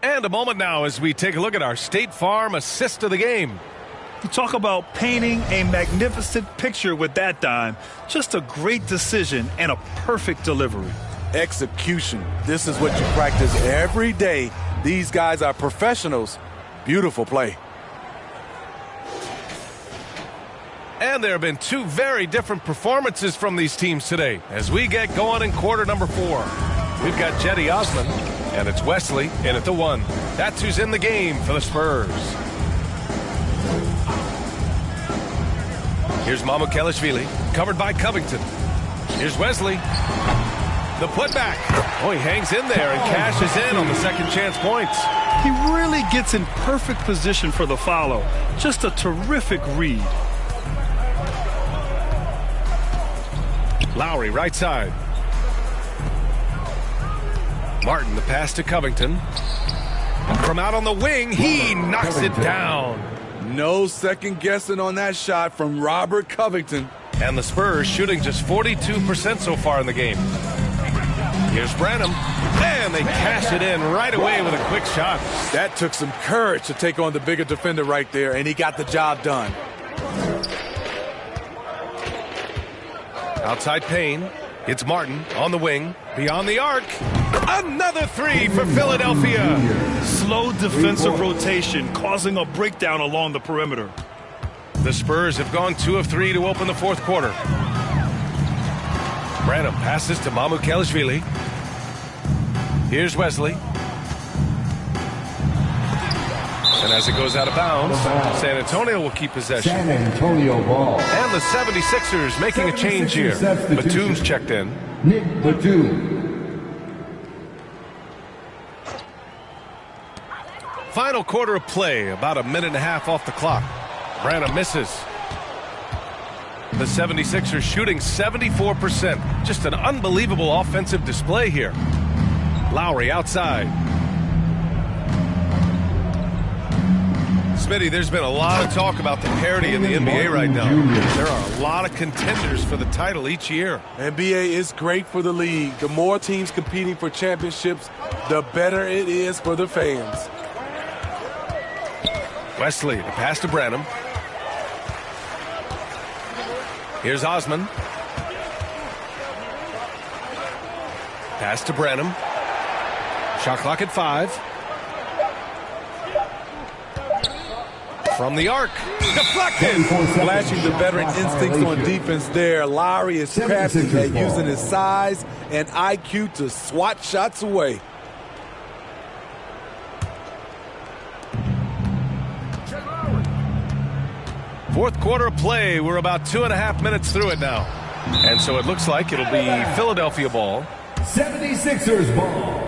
And a moment now as we take a look at our State Farm assist of the game. You talk about painting a magnificent picture with that dime. Just a great decision and a perfect delivery. Execution. This is what you practice every day. These guys are professionals. Beautiful play. And there have been two very different performances from these teams today as we get going in quarter number 4. We've got Cedi Osman, and it's Wesley in at the 1. That's who's in the game for the Spurs. Here's Mamukelashvili, covered by Covington. Here's Wesley. The putback. Oh, he hangs in there and cashes in on the second chance points. He really gets in perfect position for the follow. Just a terrific read. Lowry, right side. Martin, the pass to Covington. From out on the wing, he knocks it down. No second guessing on that shot from Robert Covington. And the Spurs shooting just 42% so far in the game. Here's Branham. And they cash it in right away with a quick shot. That took some courage to take on the bigger defender right there, and he got the job done. Outside Payne. It's Martin on the wing. Beyond the arc. Another 3 for Philadelphia. Slow defensive rotation causing a breakdown along the perimeter. The Spurs have gone 2 of 3 to open the fourth quarter. Branham passes to Mamukelashvili. Here's Wesley. And as it goes out of bounds, San Antonio will keep possession. San Antonio ball. And the 76ers making a change here. Batum's checked in. Nick Batum. Final quarter of play, about a minute and a half off the clock. Branham misses. The 76ers shooting 74%. Just an unbelievable offensive display here. Lowry outside. Smitty, there's been a lot of talk about the parity in the NBA right now. There are a lot of contenders for the title each year. NBA is great for the league. The more teams competing for championships, the better it is for the fans. Wesley, the pass to Branham. Here's Osman. Pass to Branham. Shot clock at 5. From the arc. Deflected. Flashing the veteran instincts on defense there. Lowry is crafty at using his size and IQ to swat shots away. Fourth quarter of play. We're about 2.5 minutes through it now. And so it looks like it'll be Philadelphia ball. 76ers ball.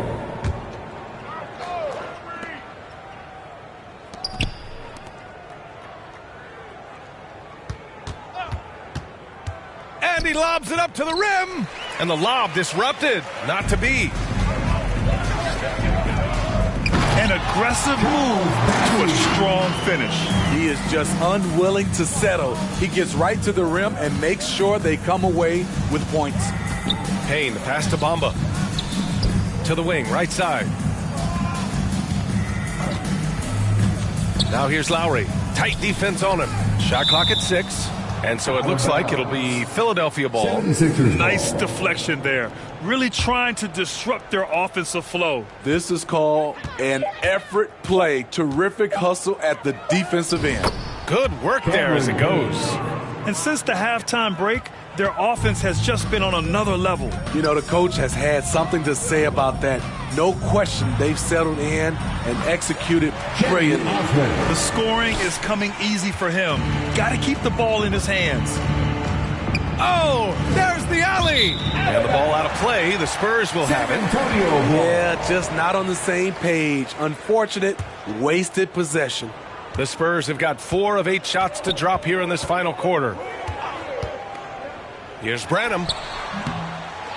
And he lobs it up to the rim. And the lob disrupted. Not to be. An aggressive move to a strong finish. He is just unwilling to settle. He gets right to the rim and makes sure they come away with points. Payne, the pass to Bamba. To the wing, right side. Now here's Lowry. Tight defense on him. Shot clock at 6. And so it looks like it'll be Philadelphia ball. Nice deflection there. Really trying to disrupt their offensive flow. This is called an effort play. Terrific hustle at the defensive end. Good work there as it goes. And since the halftime break, their offense has just been on another level. You know, the coach has had something to say about that. No question, they've settled in and executed brilliantly. The scoring is coming easy for him. Got to keep the ball in his hands. Oh, there's the alley. And the ball out of play. The Spurs will have it. Yeah, just not on the same page. Unfortunate, wasted possession. The Spurs have got 4 of 8 shots to drop here in this final quarter. Here's Branham.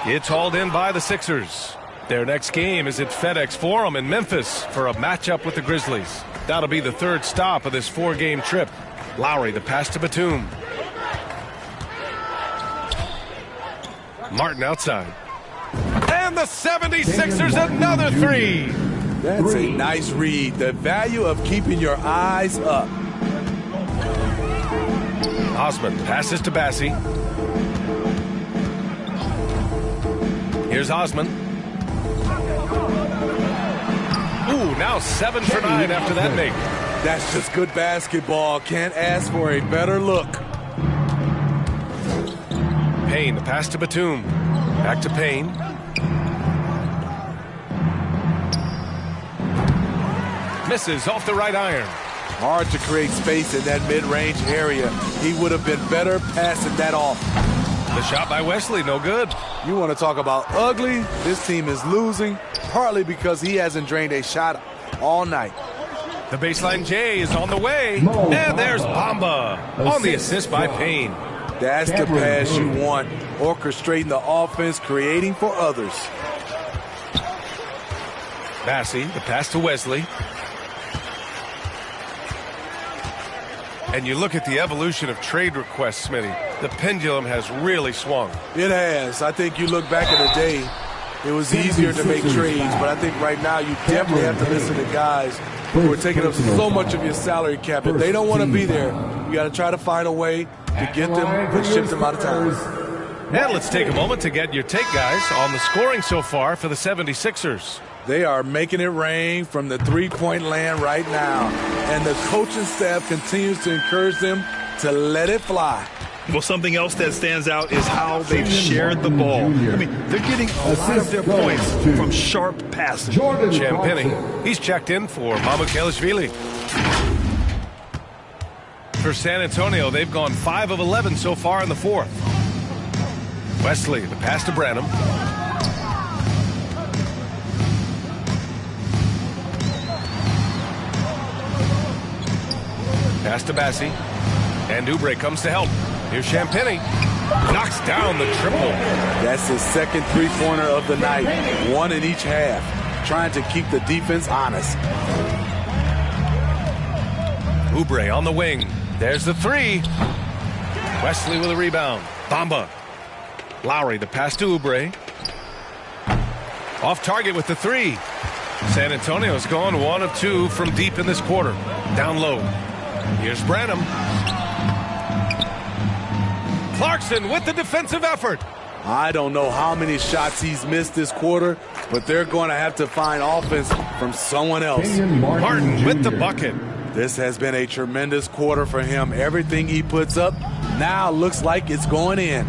It's hauled in by the Sixers. Their next game is at FedEx Forum in Memphis for a matchup with the Grizzlies. That'll be the 3rd stop of this 4-game trip. Lowry, the pass to Batum. Martin outside. And the 76ers another 3. That's a nice read. The value of keeping your eyes up. Osman passes to Bassie. Here's Osman. Ooh, now 7 for 9 after that make. That's just good basketball. Can't ask for a better look. Payne, the pass to Batum. Back to Payne. Misses off the right iron. Hard to create space in that mid-range area. He would have been better passing that off. The shot by Wesley, no good. You want to talk about ugly? This team is losing, partly because he hasn't drained a shot all night. The baseline J is on the way. And there's Bamba on the assist by Payne. That's the pass you want. Orchestrating the offense, creating for others. Bassie, the pass to Wesley. And you look at the evolution of trade requests, Smitty. The pendulum has really swung. It has. I think you look back in the day, it was easier to make trades, but I think right now you definitely have to listen to guys who are taking up so much of your salary cap. If they don't want to be there, you got to try to find a way to get them and ship them out of town. And let's take a moment to get your take, guys, on the scoring so far for the 76ers. They are making it rain from the three-point land right now. And the coaching staff continues to encourage them to let it fly. Well, something else that stands out is how they've shared the ball. I mean, they're getting a lot of their points from sharp passing. Champagny, he's checked in for Mamukelashvili. For San Antonio, they've gone 5 of 11 so far in the 4th. Wesley, the pass to Branham. Pass to Bassie. And Oubre comes to help. Here's Champagny. Knocks down the triple. That's his second three-pointer of the night. 1 in each half. Trying to keep the defense honest. Oubre on the wing. There's the 3. Wesley with a rebound. Bamba. Lowry, the pass to Oubre. Off target with the 3. San Antonio's gone 1 of 2 from deep in this quarter. Down low. Here's Branham. Clarkson with the defensive effort. I don't know how many shots he's missed this quarter, but they're going to have to find offense from someone else. Martin with the bucket. This has been a tremendous quarter for him. Everything he puts up now looks like it's going in.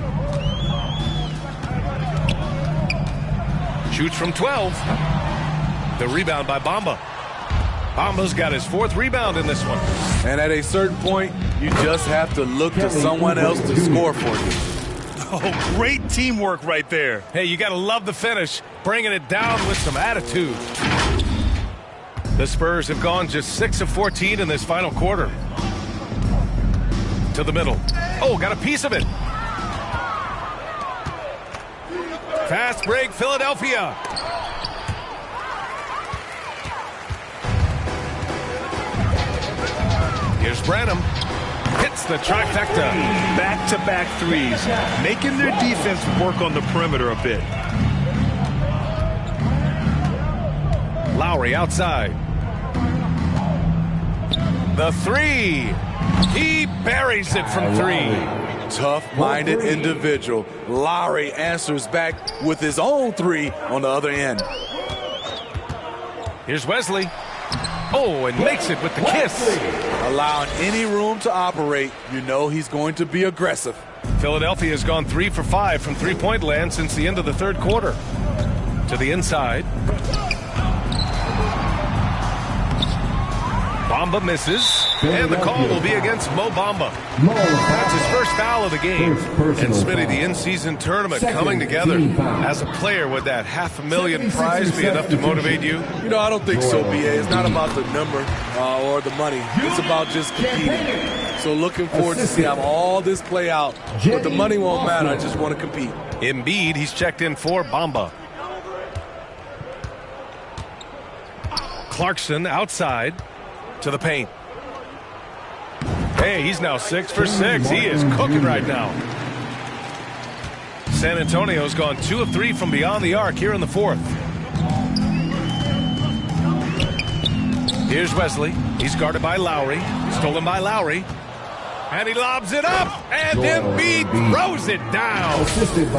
Shoots from 12. The rebound by Bamba. Bamba's got his 4th rebound in this one. And at a certain point, you just have to look to someone else to score for you. Oh, great teamwork right there. Hey, you got to love the finish, bringing it down with some attitude. The Spurs have gone just 6 of 14 in this final quarter. To the middle. Oh, got a piece of it. Fast break, Philadelphia. Here's Branham. Hits the trifecta. Back-to-back threes, making their defense work on the perimeter a bit. Lowry outside. The 3. He buries it from 3. Tough-minded individual. Lowry answers back with his own 3 on the other end. Here's Wesley. Oh, and makes it with the kiss. Allowing any room to operate, you know he's going to be aggressive. Philadelphia has gone 3 for 5 from three-point land since the end of the 3rd quarter. To the inside. Bamba misses, and the call will be against Mo Bamba. That's his first foul of the game. And Smitty, the in-season tournament coming together. As a player, would that $500,000 prize be enough to motivate you? You know, I don't think so, B.A. It's not about the number or the money. It's about just competing. So looking forward to see how all this play out. But the money won't matter. I just want to compete. Embiid, he's checked in for Bamba. Clarkson outside. To the paint. Hey, he's now 6 for 6. He is cooking right now. San Antonio's gone 2 of 3 from beyond the arc here in the 4th. Here's Wesley. He's guarded by Lowry. Stolen by Lowry. And he lobs it up, and Embiid throws it down.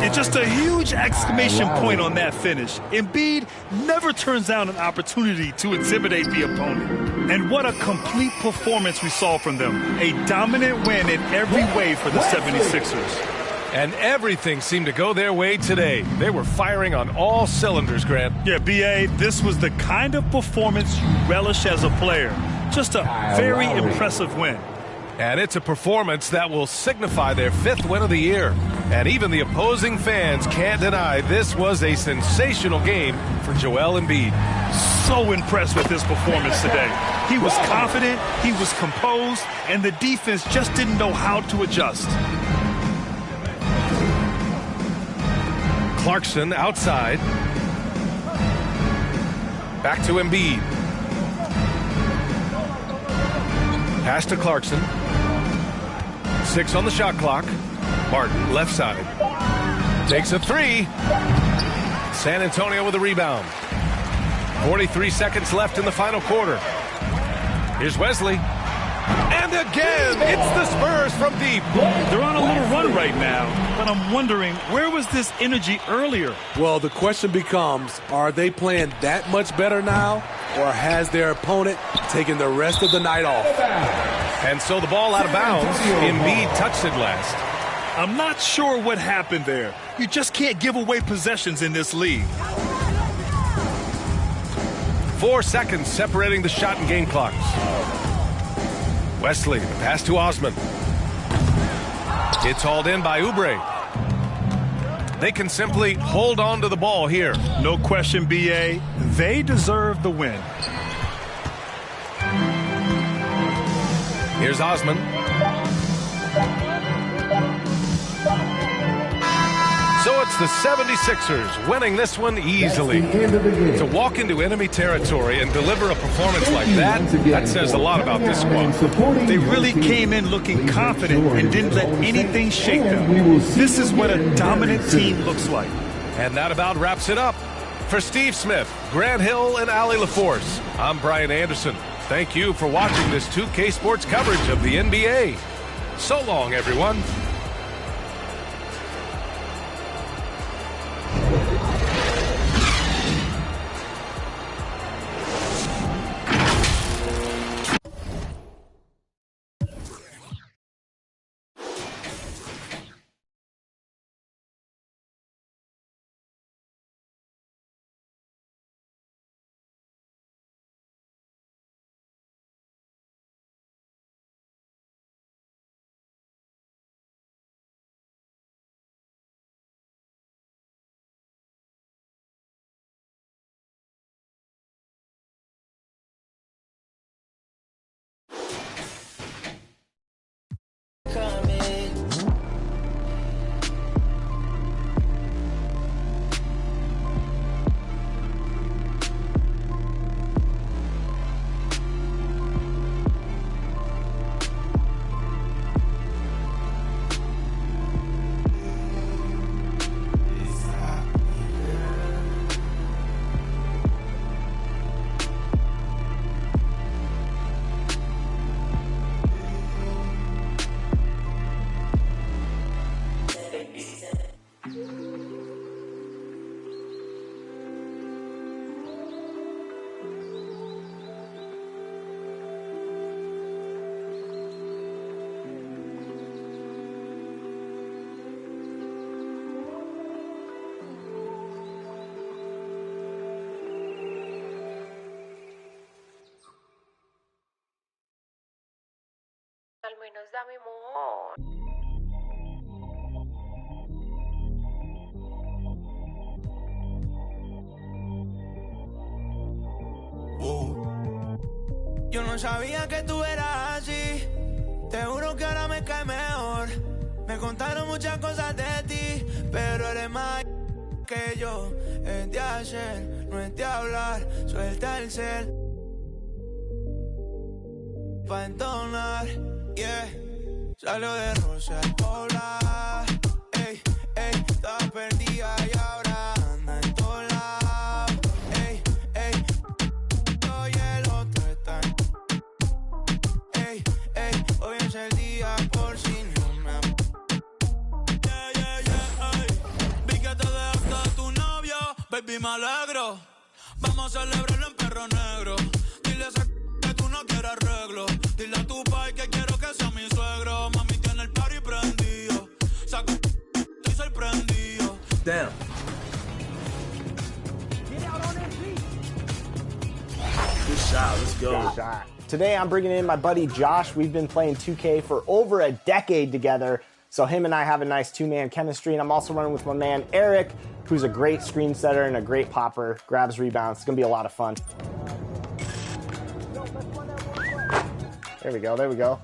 And just a huge exclamation point on that finish. Embiid never turns down an opportunity to intimidate the opponent. And what a complete performance we saw from them. A dominant win in every way for the 76ers. And everything seemed to go their way today. They were firing on all cylinders, Grant. Yeah, B.A., this was the kind of performance you relish as a player. Just a very impressive win. And it's a performance that will signify their 5th win of the year. And even the opposing fans can't deny this was a sensational game for Joel Embiid. So impressed with his performance today. He was confident, he was composed, and the defense just didn't know how to adjust. Clarkson outside. Back to Embiid. Pass to Clarkson. 6 on the shot clock. Martin, left side. Takes a 3. San Antonio with a rebound. 43 seconds left in the final quarter. Here's Wesley. And again, it's the Spurs from deep. They're on a little run right now, but I'm wondering, where was this energy earlier? Well, the question becomes, are they playing that much better now, or has their opponent taken the rest of the night off? And so the ball out of bounds. Embiid touched it last. I'm not sure what happened there. You just can't give away possessions in this league. 4 seconds separating the shot and game clocks. Wesley, the pass to Osman. It's hauled in by Oubre. They can simply hold on to the ball here. No question, B.A. They deserve the win. Here's Osman. So it's the 76ers winning this one easily. To walk into enemy territory and deliver a performance like that says a lot about this squad. They really came in looking confident and didn't let anything shake them. This is what a dominant team looks like. And that about wraps it up. For Steve Smith, Grant Hill, and Allie LaForce, I'm Brian Anderson. Thank you for watching this 2K Sports coverage of the NBA. So long, everyone. nos da mi amor. Yo no sabía que tú eras así. Te juro que ahora me cae mejor. Me contaron muchas cosas de ti, pero eres más que yo. Es de hacer, no es de hablar. Suelta el cel pa' entonar, yeah. Salió de Rosa al Pobla. Ey, ey, estaba perdida y ahora anda en todos lados. Ey, ey, yo y el otro están. Ey, ey, hoy es el día por si no me... Yeah, yeah, yeah, ey. Vi que te dejaste a tu novio, baby, me alegro. Vamos a celebrarlo en Perro Negro. Dile a ese que tú no quieres arreglo. Dile a tu pai que quiero que sea mi suegro. Mami tiene el party prendido. Saco, estoy sorprendido. Damn. Good shot, let's go. Good shot. Today I'm bringing in my buddy Josh. We've been playing 2K for over a decade together. So him and I have a nice two-man chemistry. And I'm also running with my man Eric, who's a great screen setter and a great popper, grabs rebounds. It's gonna be a lot of fun. There we go, there we go.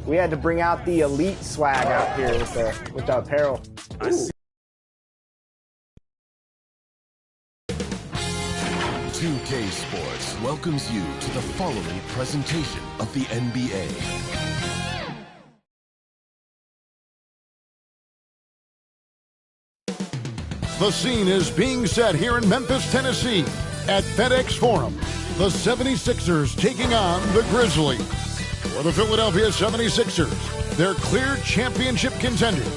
We had to bring out the elite swag out here with the apparel. Ooh. 2K Sports welcomes you to the following presentation of the NBA. The scene is being set here in Memphis, Tennessee at FedEx Forum. The 76ers taking on the Grizzlies. For the Philadelphia 76ers, they're clear championship contenders.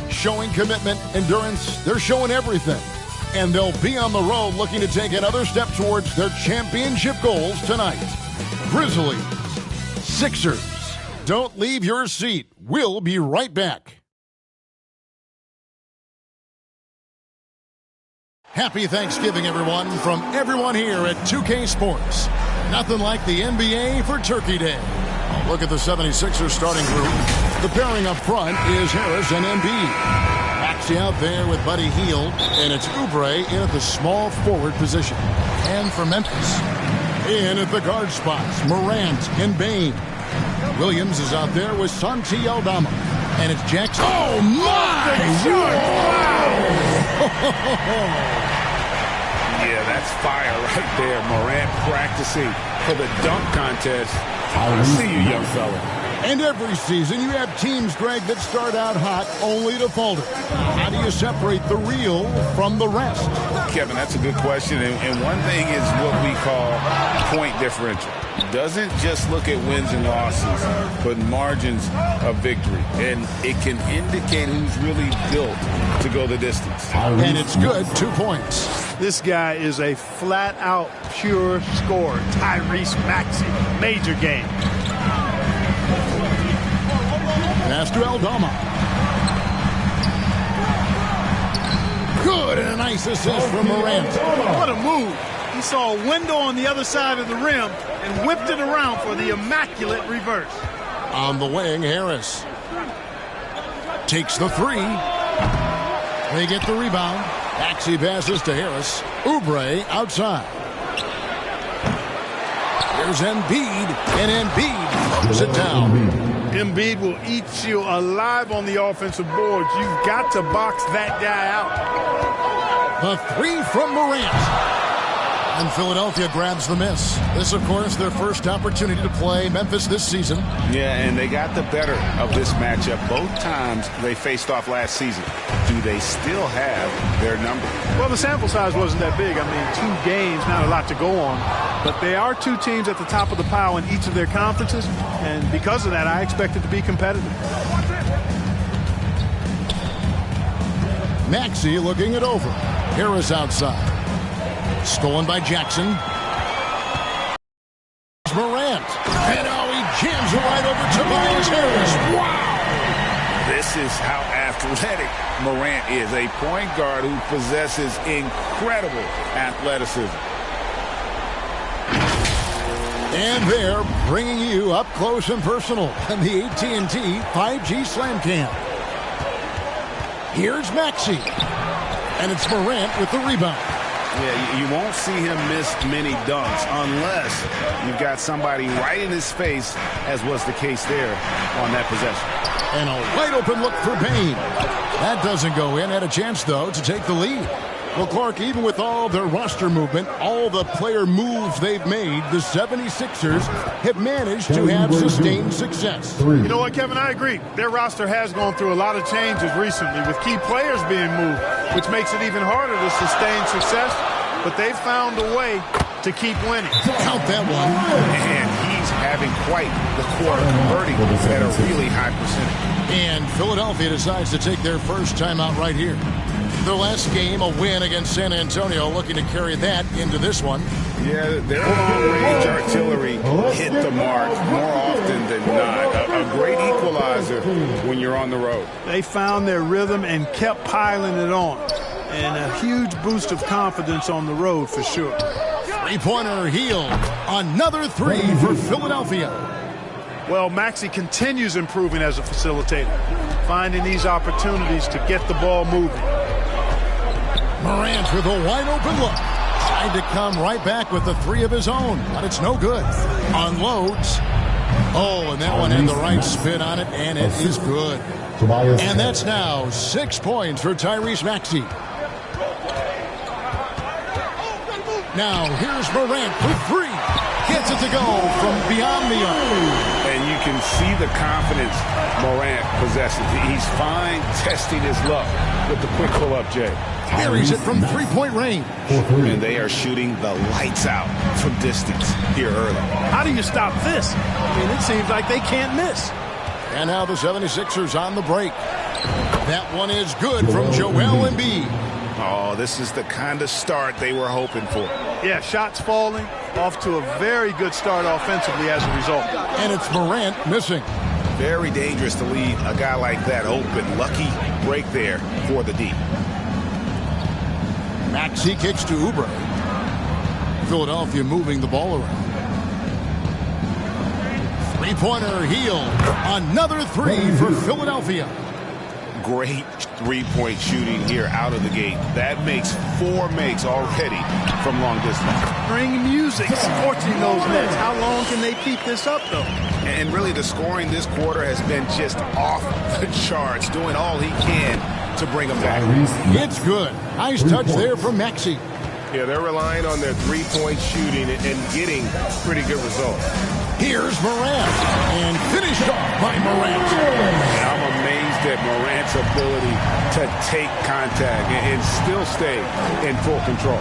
Showing commitment, endurance, they're showing everything. And they'll be on the road looking to take another step towards their championship goals tonight. Grizzlies, Sixers. Don't leave your seat. We'll be right back. Happy Thanksgiving, everyone, from everyone here at 2K Sports. Nothing like the NBA for Turkey Day. Look at the 76ers starting group. The pairing up front is Harris and Embiid. Maxey out there with Buddy Hield, and it's Oubre in at the small forward position. And for Memphis, in at the guard spots, Morant and Bane. Williams is out there with Santi Aldama. And it's Jackson. Oh, my! Yeah, that's fire right there. Morant practicing for the dunk contest. I see you, young fella. And every season you have teams, Greg, that start out hot only to falter. How do you separate the real from the rest? Kevin, that's a good question. And one thing is what we call point differential. It doesn't just look at wins and losses, but margins of victory. And it can indicate who's really built to go the distance. And it's good, 2 points. This guy is a flat-out pure scorer. Tyrese Maxey, major game. Pass to Aldama. Good, and a nice assist from Morant. What a move. He saw a window on the other side of the rim and whipped it around for the immaculate reverse. On the wing, Harris takes the three. They get the rebound. Maxey passes to Harris. Oubre outside. Here's Embiid, and Embiid puts it down. Embiid will eat you alive on the offensive boards. You've got to box that guy out. The three from Morant. And Philadelphia grabs the miss. This, of course, their first opportunity to play Memphis this season. Yeah, and they got the better of this matchup both times they faced off last season. Do they still have their number? Well, the sample size wasn't that big. I mean, 2 games, not a lot to go on. But they are 2 teams at the top of the pile in each of their conferences. And because of that, I expect it to be competitive. Maxey looking it over. Harris outside. Stolen by Jackson. Morant. And he jams it right over Tobias Harris. Wow! This is how athletic Morant is. A point guard who possesses incredible athleticism. And they're bringing you up close and personal in the AT&T 5G Slam Cam. Here's Maxey. And it's Morant with the rebound. Yeah, you won't see him miss many dunks unless you've got somebody right in his face, as was the case there on that possession. And a wide open look for Payne. That doesn't go in. Had a chance, though, to take the lead. Well, Clark, even with all their roster movement, all the player moves they've made, the 76ers have managed to have sustained success. You know what, Kevin? I agree. Their roster has gone through a lot of changes recently with key players being moved, which makes it even harder to sustain success. But they've found a way to keep winning. Count that one. And he's having quite the quarter, converting at a really high percentage. And Philadelphia decides to take their first timeout right here. Their last game, a win against San Antonio, looking to carry that into this one. Yeah, their long-range artillery hit the mark more often than not. A great equalizer when you're on the road. They found their rhythm and kept piling it on. And a huge boost of confidence on the road for sure. Three-pointer Hield. Another three for Philadelphia. Well, Maxey continues improving as a facilitator, finding these opportunities to get the ball moving. Morant with a wide-open look. Tried to come right back with the three of his own, but it's no good. Unloads. Oh, and that one had the right spin on it, and it is good. And that's now 6 points for Tyrese Maxey. Now, here's Morant for three. Gets it to go from beyond the arc. And you can see the confidence Morant possesses. He's fine testing his luck with the quick pull-up, Jay. Carries it from three-point range. And they are shooting the lights out from distance here early. How do you stop this? I mean, it seems like they can't miss. And now the 76ers on the break. That one is good from Joel Embiid. Oh, this is the kind of start they were hoping for. Yeah, shots falling, off to a very good start offensively as a result. And it's Morant missing. Very dangerous to leave a guy like that open. Lucky break there for the D. Maxey kicks to Oubre. Philadelphia moving the ball around. Three-pointer Hield. Another three for Philadelphia. Great three-point shooting here out of the gate. That makes 4 makes already from long distance. Bring music, scorching those nets. How long can they keep this up, though? And really, the scoring this quarter has been just off the charts, doing all he can to bring them back. It's good. Nice touch there from Maxey. Yeah, they're relying on their three-point shooting and getting pretty good results. Here's Morant, and finished off by Morant. I'm amazed at Morant's ability to take contact and still stay in full control.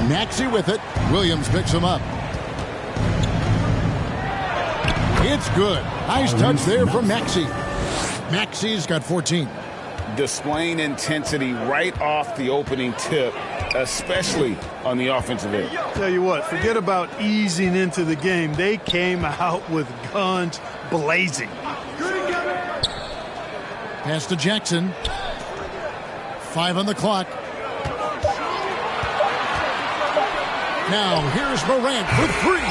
Maxey with it. Williams picks him up. It's good. Nice touch there from Maxey. Maxey's got 14. Displaying intensity right off the opening tip, especially on the offensive end. Tell you what, forget about easing into the game. They came out with guns blazing. Pass to Jackson. 5 on the clock. Now here's Morant for three.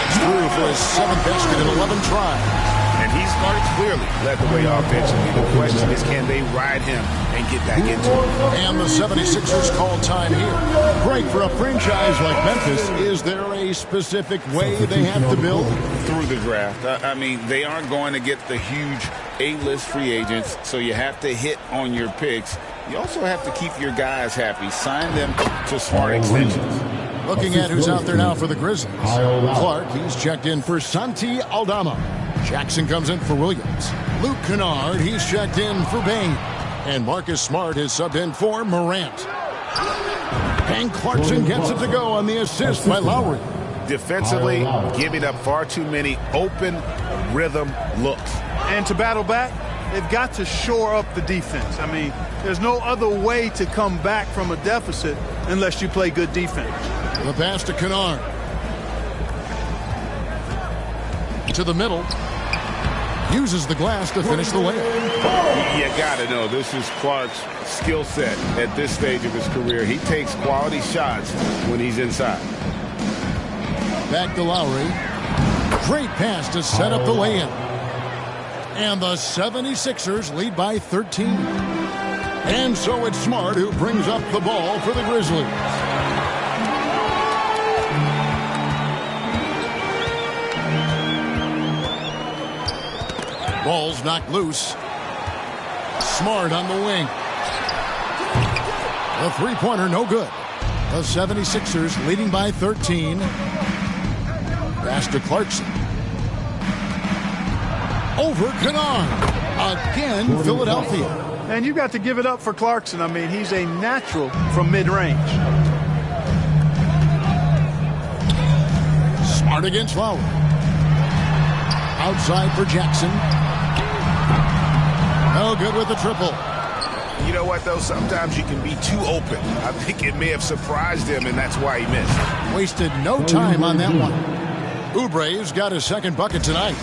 It's through for his 7th basket in 11 tries. And he's clearly led the way offensively. The question is, can they ride him and get back into it? And the 76ers call time here. Great for a franchise like Memphis. Is there a specific way they have to build? Through the draft. I mean, they aren't going to get the huge A-list free agents, so you have to hit on your picks. You also have to keep your guys happy. Sign them to smart extensions. Looking at who's out there now for the Grizzlies. Clark, he's checked in for Santi Aldama. Jackson comes in for Williams. Luke Kennard, he's checked in for Bain. And Marcus Smart is subbed in for Morant. And Clarkson gets it to go on the assist by Lowry. Defensively, giving up far too many open rhythm looks. And to battle back, they've got to shore up the defense. I mean, there's no other way to come back from a deficit unless you play good defense. The pass to Kennard. To the middle. Uses the glass to finish the layup. You got to know, this is Clark's skill set at this stage of his career. He takes quality shots when he's inside. Back to Lowry. Great pass to set up the lay-in. And the 76ers lead by 13. And so it's Smart who brings up the ball for the Grizzlies. Ball's knocked loose. Smart on the wing. The three-pointer no good. The 76ers leading by 13. Pass to Clarkson. Over Kennard. Again, Philadelphia. And you got to give it up for Clarkson. I mean, he's a natural from mid-range. Smart against Lowry. Outside for Jackson. No good with the triple. You know what, though? Sometimes you can be too open. I think it may have surprised him, and that's why he missed. Wasted no time on that one. Oubre's got his second bucket tonight.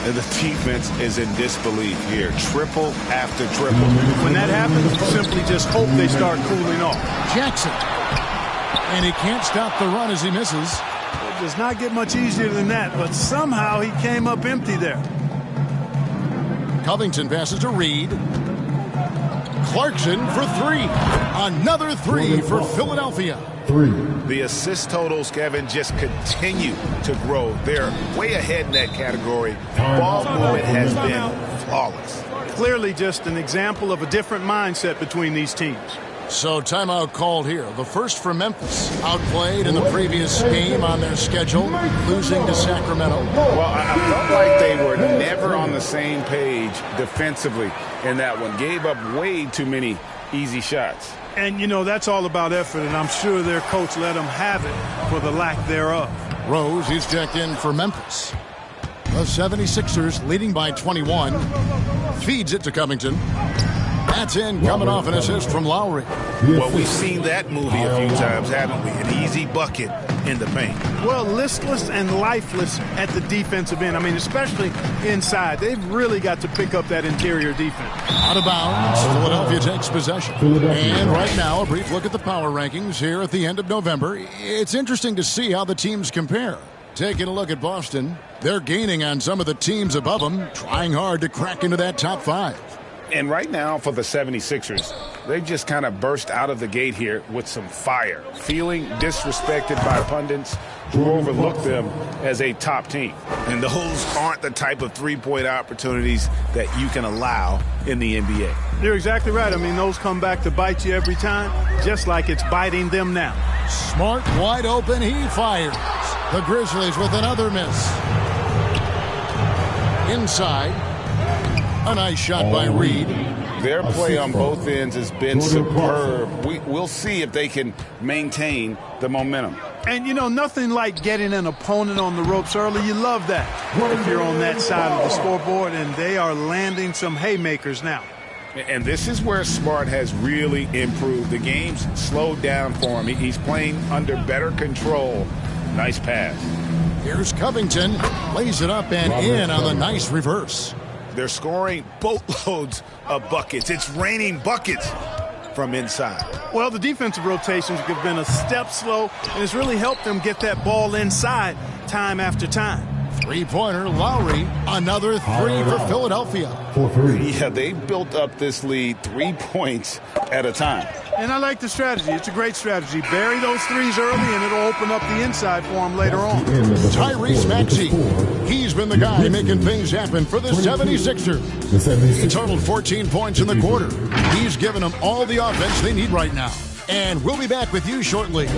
And the defense is in disbelief here. Triple after triple. When that happens, you simply just hope they start cooling off. Jackson. And he can't stop the run as he misses. It does not get much easier than that, but somehow he came up empty there. Covington passes to Reed. Clarkson for three. Another three for Philadelphia. The assist totals, Kevin, just continue to grow. They're way ahead in that category. Ball movement has been flawless. Clearly just an example of a different mindset between these teams. So timeout called here. The first for Memphis. Outplayed in the previous game on their schedule, losing to Sacramento. Well, I felt like they were never on the same page defensively in that one. Gave up way too many easy shots. And, you know, that's all about effort, and I'm sure their coach let them have it for the lack thereof. Rose, he's checked in for Memphis. The 76ers leading by 21. Feeds it to Covington. That's in, coming off an assist from Lowry. Well, we've seen that movie a few times, haven't we? An easy bucket in the paint. Well, listless and lifeless at the defensive end. I mean, especially inside. They've really got to pick up that interior defense. Out of bounds, Philadelphia takes possession. And right now, a brief look at the power rankings here at the end of November. It's interesting to see how the teams compare. Taking a look at Boston, they're gaining on some of the teams above them, trying hard to crack into that top five. And right now for the 76ers, they've just kind of burst out of the gate here with some fire, feeling disrespected by pundits who overlook them as a top team. And those aren't the type of three-point opportunities that you can allow in the NBA. You're exactly right. I mean, those come back to bite you every time, just like it's biting them now. Smart, wide open, he fires. The Grizzlies with another miss. Inside. A nice shot by Reed. Their play on both ends has been superb. We'll see if they can maintain the momentum. And, you know, nothing like getting an opponent on the ropes early. You love that if you're on that side of the scoreboard, and they are landing some haymakers now. And this is where Smart has really improved. The game's slowed down for him. He's playing under better control. Nice pass. Here's Covington. Lays it up and in on the nice reverse. They're scoring boatloads of buckets. It's raining buckets from inside. Well, the defensive rotations have been a step slow, and it's really helped them get that ball inside time after time. Three-pointer, Lowry. Another three for Philadelphia. Yeah, they built up this lead 3 points at a time. And I like the strategy. It's a great strategy. Bury those threes early, and it'll open up the inside for them later on. Tyrese Maxey. He's been the guy making things happen for the 76ers. He totaled 14 points in the quarter. He's given them all the offense they need right now. And we'll be back with you shortly.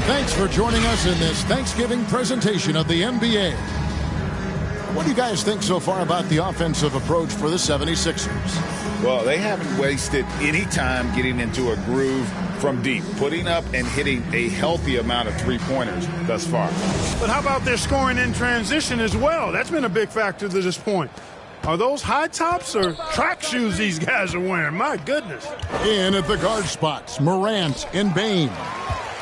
Thanks for joining us in this Thanksgiving presentation of the NBA. What do you guys think so far about the offensive approach for the 76ers? Well, they haven't wasted any time getting into a groove from deep, putting up and hitting a healthy amount of three-pointers thus far. But how about their scoring in transition as well? That's been a big factor to this point. Are those high tops or track shoes these guys are wearing? My goodness. In at the guard spots, Morant and Bane.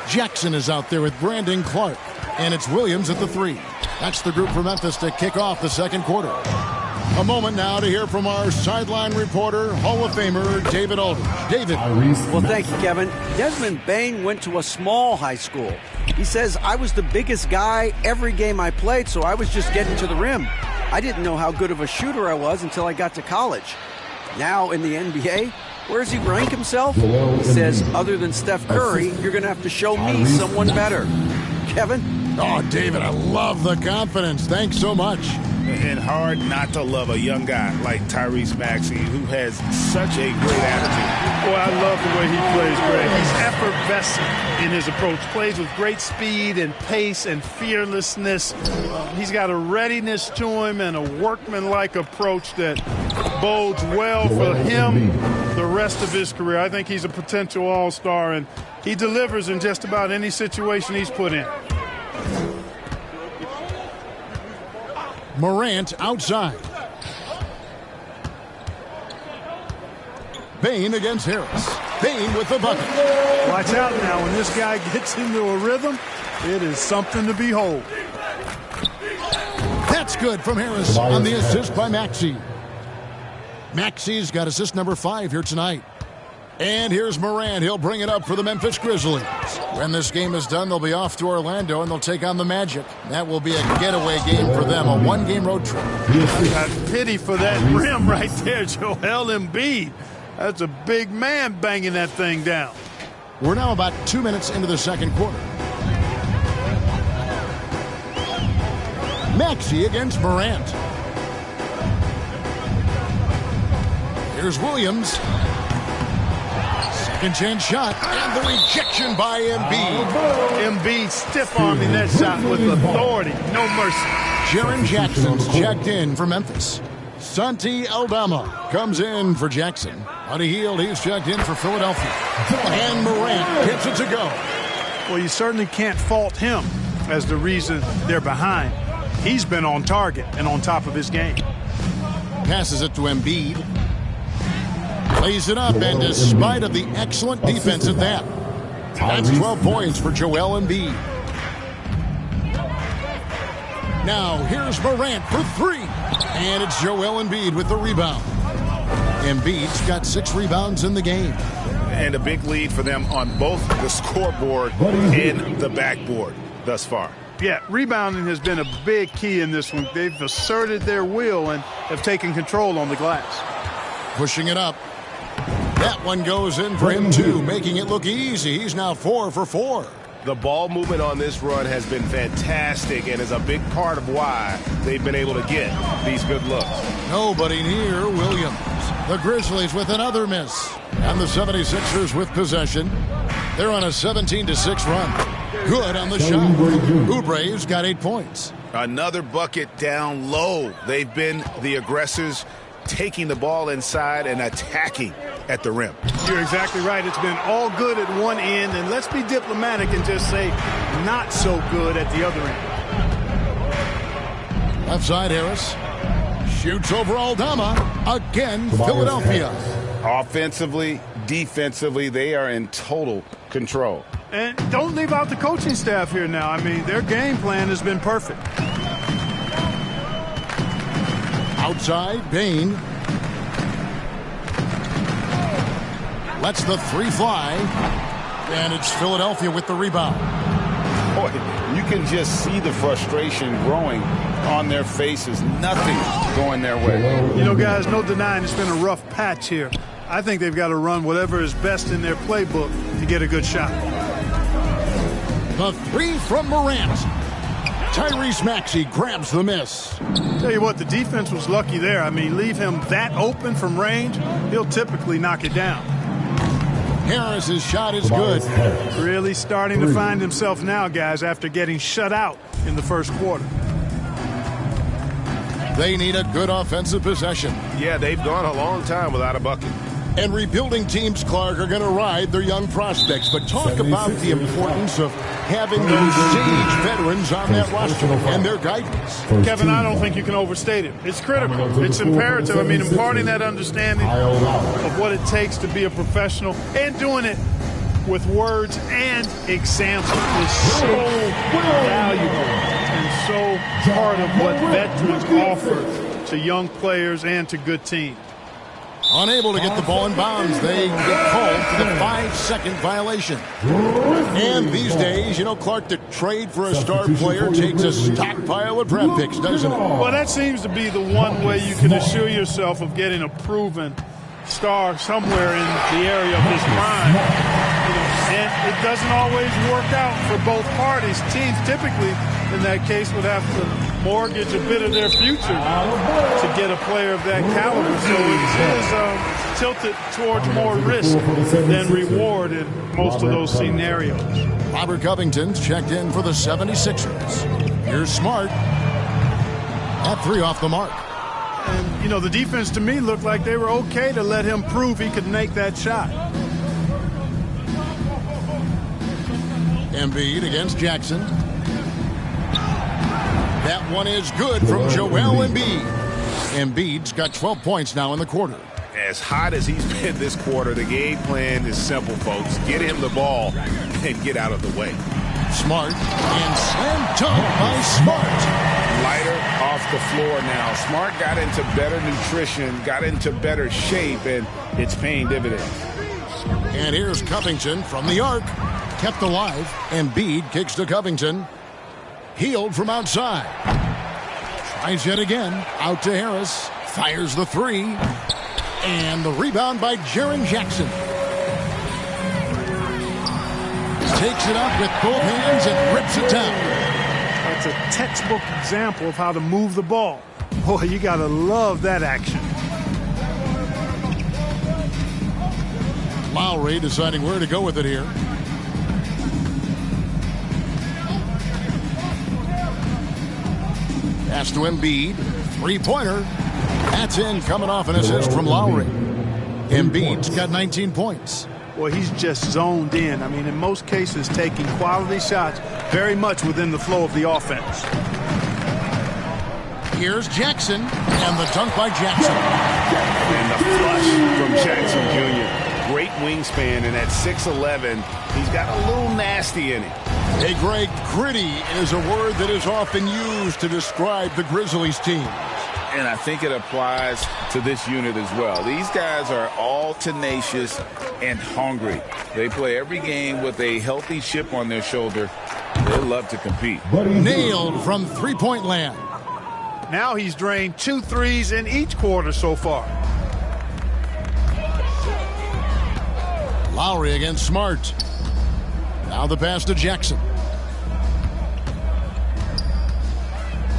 Jackson is out there with Brandon Clark. And it's Williams at the three. That's the group for Memphis to kick off the second quarter. A moment now to hear from our sideline reporter, Hall of Famer David Aldridge. David. Well, thank you, Kevin. Desmond Bane went to a small high school. He says, I was the biggest guy every game I played, so I was just getting to the rim. I didn't know how good of a shooter I was until I got to college. Now in the NBA, where does he rank himself? He says, other than Steph Curry, you're going to have to show me someone better. Kevin? Oh, David, I love the confidence. Thanks so much. And hard not to love a young guy like Tyrese Maxey, who has such a great attitude. Boy, I love the way he plays, Greg. He's effervescent in his approach. Plays with great speed and pace and fearlessness. He's got a readiness to him and a workmanlike approach that bodes well for him the rest of his career. I think he's a potential all-star, and he delivers in just about any situation he's put in. Morant outside. Bane against Harris. Bane with the bucket. Watch out now. When this guy gets into a rhythm, it is something to behold. That's good from Harris on the assist by Maxey. Maxey's got assist number 5 here tonight. And here's Morant. He'll bring it up for the Memphis Grizzlies. When this game is done, they'll be off to Orlando, and they'll take on the Magic. That will be a getaway game for them, a one-game road trip. I got pity for that rim right there, Joel Embiid. That's a big man banging that thing down. We're now about 2 minutes into the second quarter. Maxey against Morant. Here's Williams. Second chance shot, and the rejection by Embiid. Embiid stiff-arming that shot with authority. No mercy. Jaren Jackson's checked in for Memphis. Santi Aldama comes in for Jackson. Buddy Hield, he's checked in for Philadelphia. And Morant gets it to go. Well, you certainly can't fault him as the reason they're behind. He's been on target and on top of his game. Passes it to Embiid. Plays it up, and despite of the excellent defense at that, that's 12 points for Joel Embiid. Now, here's Morant for 3. And it's Joel Embiid with the rebound. Embiid's got 6 rebounds in the game. And a big lead for them on both the scoreboard and the backboard thus far. Yeah, rebounding has been a big key in this one. They've asserted their will and have taken control on the glass. Pushing it up. That one goes in for him, too, making it look easy. He's now 4 for 4. The ball movement on this run has been fantastic and is a big part of why they've been able to get these good looks. Nobody near Williams. The Grizzlies with another miss. And the 76ers with possession. They're on a 17-6 run. Good on the shot. Oubre's got 8 points. Another bucket down low. They've been the aggressors, taking the ball inside and attacking at the rim. You're exactly right. It's been all good at one end, and let's be diplomatic and just say not so good at the other end. Left side, Harris. Shoots over Aldama. Again, Philadelphia. Offensively, defensively, they are in total control. And don't leave out the coaching staff here now. I mean, their game plan has been perfect. Outside, Bane. Lets the 3 fly. And it's Philadelphia with the rebound. Boy, you can just see the frustration growing on their faces. Nothing going their way. You know, guys, no denying it's been a rough patch here. I think they've got to run whatever is best in their playbook to get a good shot. The 3 from Morant. Tyrese Maxey grabs the miss. Tell you what, the defense was lucky there. I mean, leave him that open from range, he'll typically knock it down. Harris's shot is good. Really starting to find himself now, guys, after getting shut out in the first quarter. They need a good offensive possession. Yeah, they've gone a long time without a bucket. And rebuilding teams, Clark, are going to ride their young prospects. But talk about the importance of having those sage veterans on that roster and their guidance. Kevin, I don't think you can overstate it. It's critical. It's imperative. I mean, imparting that understanding of what it takes to be a professional and doing it with words and example is so valuable and so part of what veterans offer to young players and to good teams. Unable to get the ball in bounds. They get called for the 5-second violation. And these days, you know, Clark, the trade for a star player takes a stockpile of draft picks, doesn't it? Well, that seems to be the one way you can assure yourself of getting a proven star somewhere in the area of his prime. And it doesn't always work out for both parties. Teams typically, in that case, would have to mortgage a bit of their future to get a player of that caliber. So it is tilted towards more risk than reward in most of those scenarios. Robert Covington's checked in for the 76ers. Here's Smart at 3 off the mark. And, you know, the defense to me looked like they were okay to let him prove he could make that shot. Embiid against Jackson. That one is good from Joel Embiid. Embiid's got 12 points now in the quarter. As hot as he's been this quarter, the game plan is simple, folks. Get him the ball and get out of the way. Smart and slam dunk by Smart. Lighter off the floor now. Smart got into better nutrition, got into better shape, and it's paying dividends. And here's Covington from the arc. Kept alive. Embiid kicks to Covington. Healed from outside. Tries yet again. Out to Harris. Fires the three. And the rebound by Jaren Jackson. Takes it up with both hands and rips it down. That's a textbook example of how to move the ball. Boy, you got to love that action. Lowry deciding where to go with it here. Pass to Embiid. Three-pointer. That's in, coming off an assist from Lowry. Embiid's got 19 points. Well, he's just zoned in. I mean, in most cases, taking quality shots very much within the flow of the offense. Here's Jackson, and the dunk by Jackson. And the flush from Jackson Jr. Great wingspan, and at 6'11", he's got a little nasty in it. Hey, Greg, gritty is a word that is often used to describe the Grizzlies team. And I think it applies to this unit as well. These guys are all tenacious and hungry. They play every game with a healthy chip on their shoulder. They love to compete. Nailed from three-point land. Now he's drained 2 threes in each quarter so far. Lowry against Smart. Now the pass to Jackson.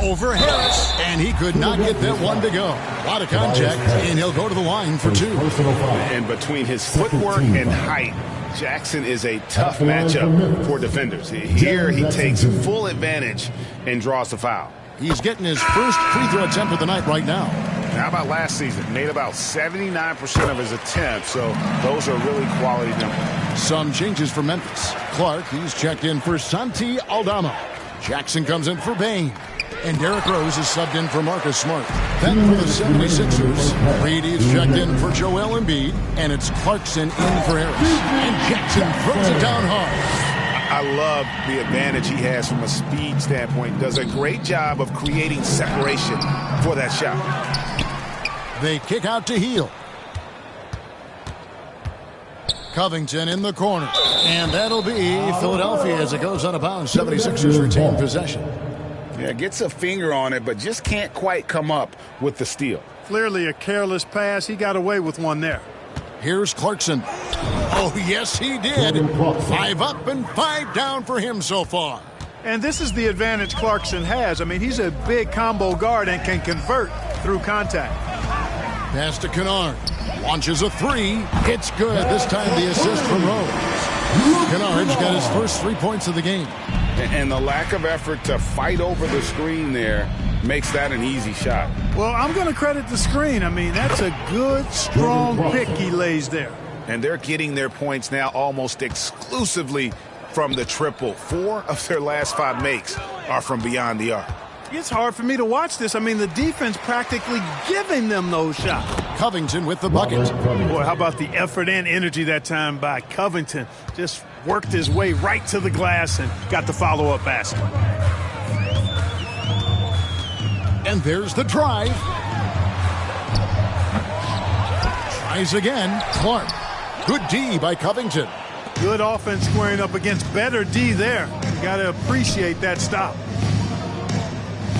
Over Harris, and he could not get that one to go. A lot of contact, and he'll go to the line for 2. And between his footwork and height, Jackson is a tough matchup for defenders. Here he takes full advantage and draws the foul. He's getting his first free throw attempt of the night right now. How about last season? Made about 79% of his attempts, so those are really quality numbers. Some changes for Memphis. Clark, he's checked in for Santi Aldama. Jackson comes in for Bane. And Derrick Rose is subbed in for Marcus Smart. Then for the 76ers, Reed is checked in for Joel Embiid. And it's Clarkson in for Harris. And Jackson throws it down hard. I love the advantage he has from a speed standpoint. Does a great job of creating separation for that shot. They kick out to Hield. Covington in the corner. And that'll be Philadelphia as it goes out of bounds. 76ers retain possession. Yeah, gets a finger on it, but just can't quite come up with the steal. Clearly a careless pass. He got away with one there. Here's Clarkson. Oh, yes, he did. 5 up and 5 down for him so far. And this is the advantage Clarkson has. I mean, he's a big combo guard and can convert through contact. Pass to Kennard. Launches a 3. It's good. This time the assist from Rose. Kennard's got his first 3 points of the game. And the lack of effort to fight over the screen there makes that an easy shot. Well, I'm going to credit the screen. I mean, that's a good, strong pick he lays there. And they're getting their points now almost exclusively from the triple. 4 of their last 5 makes are from beyond the arc. It's hard for me to watch this. I mean, the defense practically giving them those shots. Covington with the bucket. Boy, how about the effort and energy that time by Covington? Just worked his way right to the glass and got the follow-up basket. And there's the drive. Tries again. Clark. Good D by Covington. Good offense squaring up against better D there. You got to appreciate that stop.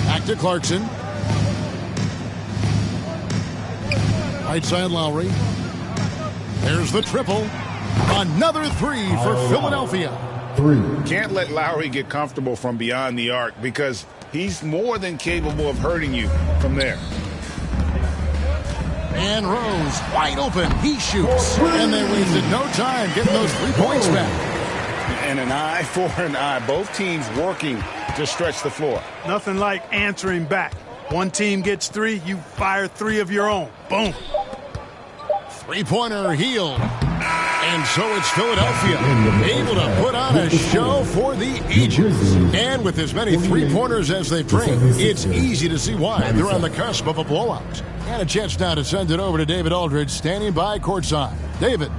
Back to Clarkson. Right side Lowry. There's the triple. Another three for Philadelphia. Can't let Lowry get comfortable from beyond the arc because he's more than capable of hurting you from there. And Rose wide open. He shoots. And they wasted no time getting those 3 points back. And an eye for an eye. Both teams working to stretch the floor. Nothing like answering back. One team gets 3, you fire 3 of your own. Boom. Three-pointer Hield. And so it's Philadelphia able to put on a show for the ages. And with as many three-pointers as they bring, it's easy to see why they're on the cusp of a blowout. And a chance now to send it over to David Aldridge, standing by courtside. David.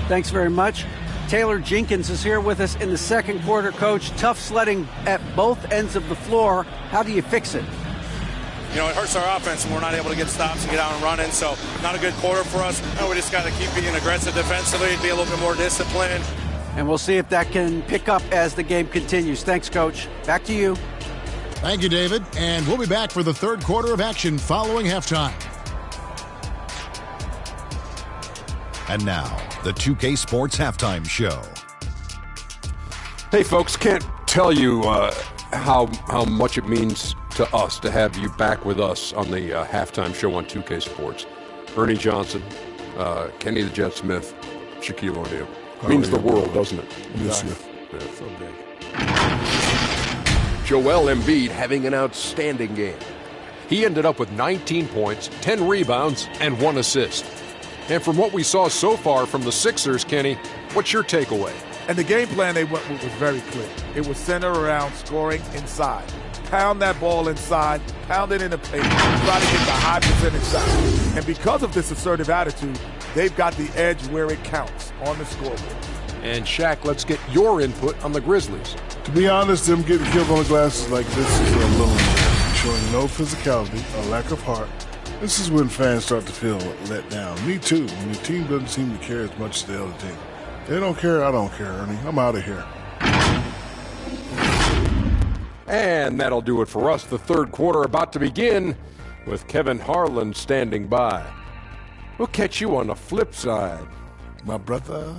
Thanks very much. Taylor Jenkins is here with us in the second quarter, Coach. Tough sledding at both ends of the floor. How do you fix it? You know, it hurts our offense when we're not able to get stops and get out and running. So not a good quarter for us. We just got to keep being aggressive defensively and be a little bit more disciplined. And we'll see if that can pick up as the game continues. Thanks, Coach. Back to you. Thank you, David. And we'll be back for the third quarter of action following halftime. And now, the 2K Sports Halftime Show. Hey, folks, can't tell you how much it means to us to have you back with us on the halftime show on 2K Sports. Ernie Johnson, Kenny the Jet Smith, Shaquille O'Neal. Means the world, doesn't it? Yes, sir. Yeah, so big. Joel Embiid having an outstanding game. He ended up with 19 points, 10 rebounds, and 1 assist. And from what we saw so far from the Sixers, Kenny, what's your takeaway? And the game plan they went with was very clear. It was centered around scoring inside. Pound that ball inside, pound it in the paint, try to get the high percentage shot. And because of this assertive attitude, they've got the edge where it counts on the scoreboard. And Shaq, let's get your input on the Grizzlies. To be honest, them getting killed on the glass like this is a little embarrassing, showing no physicality, a lack of heart. This is when fans start to feel let down. Me too, when the team doesn't seem to care as much as the other team. They don't care, I don't care, Ernie. I'm out of here. And that'll do it for us. The third quarter about to begin with Kevin Harlan standing by. We'll catch you on the flip side, my brother.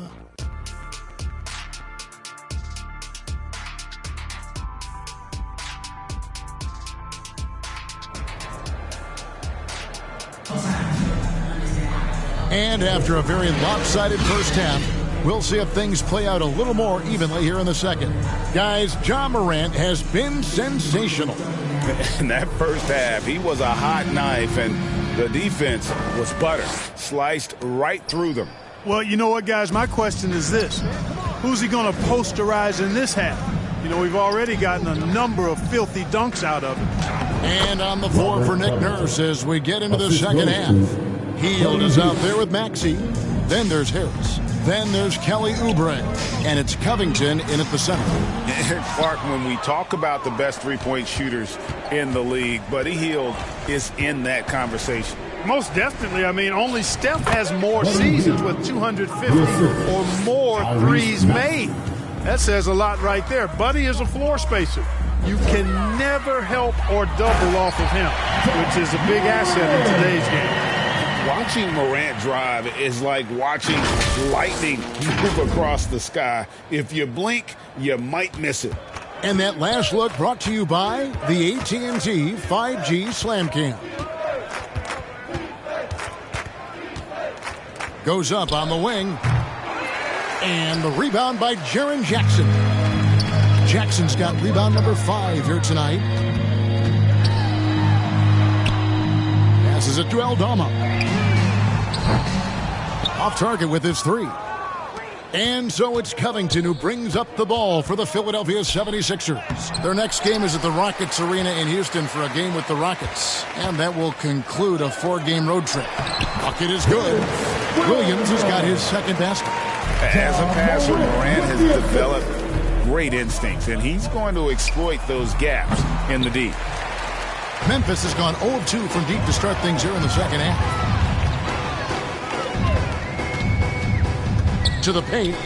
And after a very lopsided first half, we'll see if things play out a little more evenly here in the second. Guys, Ja Morant has been sensational. In that first half, he was a hot knife, and the defense was butter, sliced right through them. Well, you know what, guys? My question is this. Who's he going to posterize in this half? You know, we've already gotten a number of filthy dunks out of it. And on the floor for Nick Nurse as we get into the second half. Hield is out there with Maxey. Then there's Harris. Then there's Kelly Oubre. And it's Covington in at the center. Clark, when we talk about the best three-point shooters in the league, Buddy Hield is in that conversation. Most definitely. I mean, only Steph has more seasons with 250 or more threes made. That says a lot right there. Buddy is a floor spacer. You can never help or double off of him, which is a big asset in today's game. Watching Morant drive is like watching lightning move across the sky. If you blink, you might miss it. And that last look brought to you by the AT&T 5G Slam Cam. Goes up on the wing. And the rebound by Jaren Jackson. Jackson's got rebound number 5 here tonight. Passes it to Aldama. Off target with his 3. And so it's Covington who brings up the ball for the Philadelphia 76ers. Their next game is at the Rockets Arena in Houston for a game with the Rockets. And that will conclude a 4-game road trip. Bucket is good. Williams has got his second basket. As a passer, Morant has developed great instincts, and he's going to exploit those gaps in the deep. Memphis has gone 0-2 from deep to start things here in the second half. To the paint.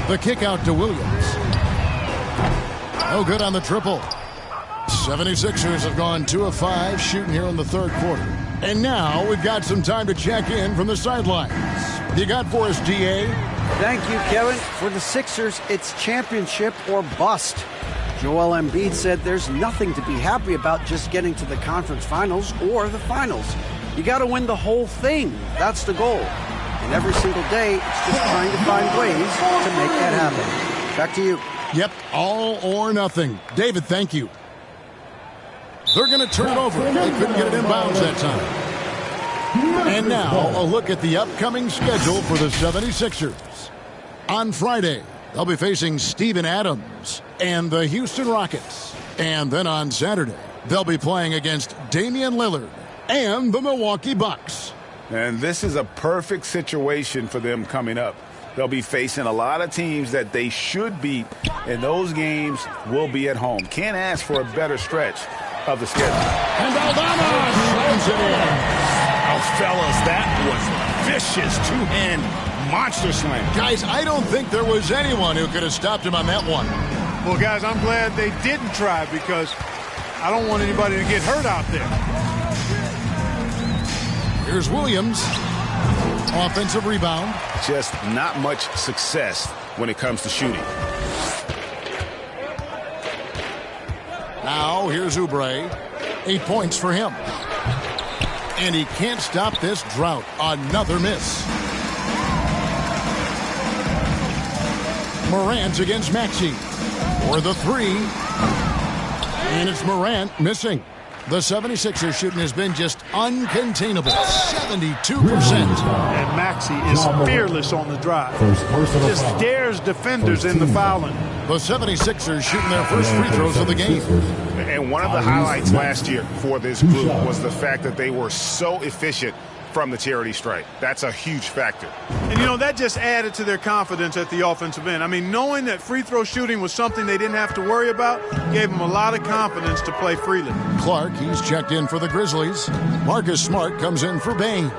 The kick out to Williams. No good on the triple. 76ers have gone 2 of 5 shooting here in the third quarter. And now we've got some time to check in from the sidelines. What you got for us, DA? Thank you, Kevin. For the Sixers, it's championship or bust. Joel Embiid said there's nothing to be happy about just getting to the conference finals or the finals. You got to win the whole thing. That's the goal. And every single day, it's just trying to find ways to make that happen. Back to you. Yep, all or nothing. David, thank you. They're going to turn it over. They couldn't get it in bounds that time. And now, a look at the upcoming schedule for the 76ers. On Friday, they'll be facing Steven Adams and the Houston Rockets. And then on Saturday, they'll be playing against Damian Lillard and the Milwaukee Bucks. And this is a perfect situation for them coming up. They'll be facing a lot of teams that they should beat, and those games will be at home. Can't ask for a better stretch of the schedule. And Aldana slams it in. Oh, fellas, that was vicious two-hand monster slam. Guys, I don't think there was anyone who could have stopped him on that one. Well, guys, I'm glad they didn't try because I don't want anybody to get hurt out there. Here's Williams. Offensive rebound. Just not much success when it comes to shooting. Now, here's Oubre. 8 points for him. And he can't stop this drought. Another miss. Morant against Maxey. For the three. And it's Morant missing. The 76ers shooting has been just uncontainable. 72%. And Maxey is fearless on the drive. Just dares defenders in the fouling. The 76ers shooting their first free throws of the game. And one of the highlights last year for this group was the fact that they were so efficient from the charity stripe. That's a huge factor. And, you know, that just added to their confidence at the offensive end. I mean, knowing that free throw shooting was something they didn't have to worry about gave them a lot of confidence to play freely. Clark, he's checked in for the Grizzlies. Marcus Smart comes in for Bane.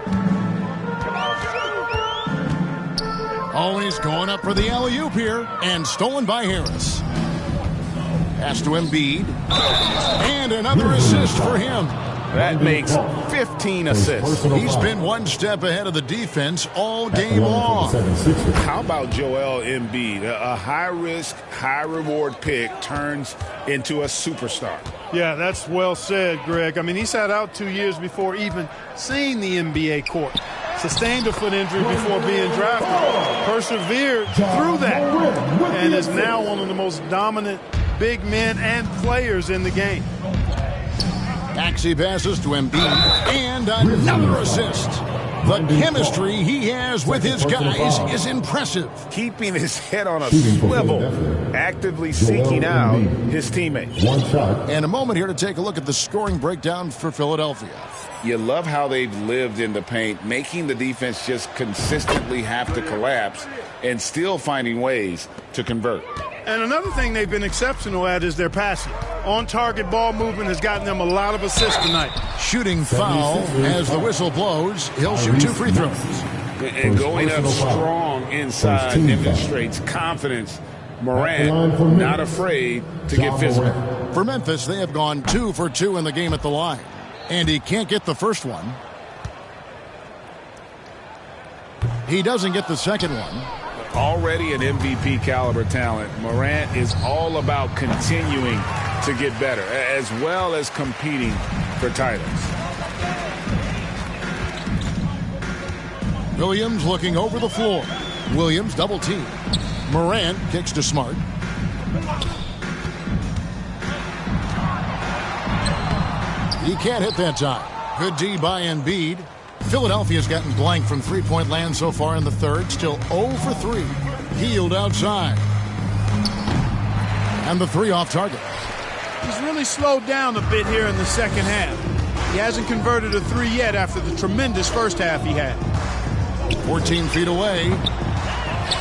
Always going up for the alley-oop here, and stolen by Harris. Pass to Embiid. And another assist for him. That makes 15 assists. He's been one step ahead of the defense all game long. How about Joel Embiid? A high-risk, high-reward pick turns into a superstar. Yeah, that's well said, Greg. I mean, he sat out 2 years before even seeing the NBA court. Sustained a foot injury before being drafted. Persevered through that. And is now one of the most dominant big men and players in the game. Maxey passes to Embiid, and another assist. The chemistry he has with his guys is impressive. Keeping his head on a swivel, actively seeking out his teammates. And a moment here to take a look at the scoring breakdown for Philadelphia. You love how they've lived in the paint, making the defense just consistently have to collapse and still finding ways to convert. And another thing they've been exceptional at is their passing. On-target ball movement has gotten them a lot of assists tonight. Shooting foul as the whistle blows. He'll shoot 2 free throws. And going up strong inside demonstrates confidence. Morant not afraid to get physical. For Memphis, they have gone 2 for 2 in the game at the line. And he can't get the first one. He doesn't get the second one. Already an MVP caliber talent, Morant is all about continuing to get better, as well as competing for titles. Williams looking over the floor. Williams double team. Morant kicks to Smart. He can't hit that time. Good D by Embiid. Philadelphia's gotten blank from three-point land so far in the third. Still 0 for 3. Hield outside. And the 3 off target. He's really slowed down a bit here in the second half. He hasn't converted a 3 yet after the tremendous first half he had. 14 feet away.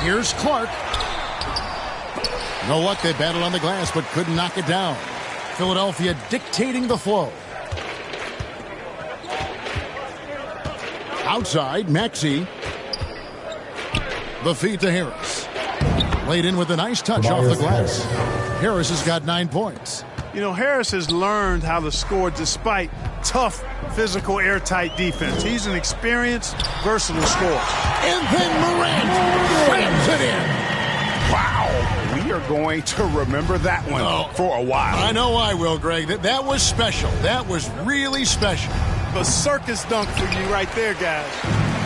Here's Clark. No luck, they battled on the glass but couldn't knock it down. Philadelphia dictating the flow. Outside, Maxey. The feed to Harris. Laid in with a nice touch off the glass. Harris has got 9 points. You know, Harris has learned how to score despite tough, physical, airtight defense. He's an experienced, versatile scorer. And then Morant slams it in. Wow. We are going to remember that one for a while. I know I will, Greg. That was special. That was really special. A circus dunk for you right there, guys.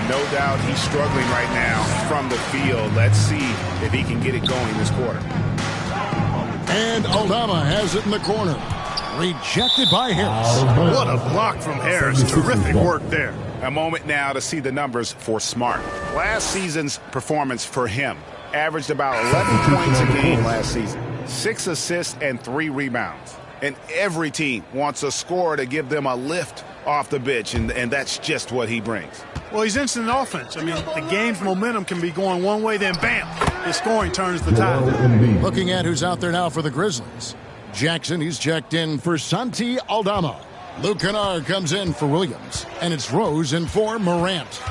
No doubt he's struggling right now from the field. Let's see if he can get it going this quarter. And Aldama has it in the corner. Rejected by Harris. What a block from Harris. Terrific work there. A moment now to see the numbers for Smart. Last season's performance for him averaged about 11 points a game last season. 6 assists and 3 rebounds. And every team wants a scorer to give them a lift off the bench, and that's just what he brings. Well, he's instant offense. I mean, the game's momentum can be going one way, then bam, his scoring turns the tide. Looking at who's out there now for the Grizzlies. Jackson, he's checked in for Santi Aldama. Luke Kennard comes in for Williams. And it's Rose in for Morant.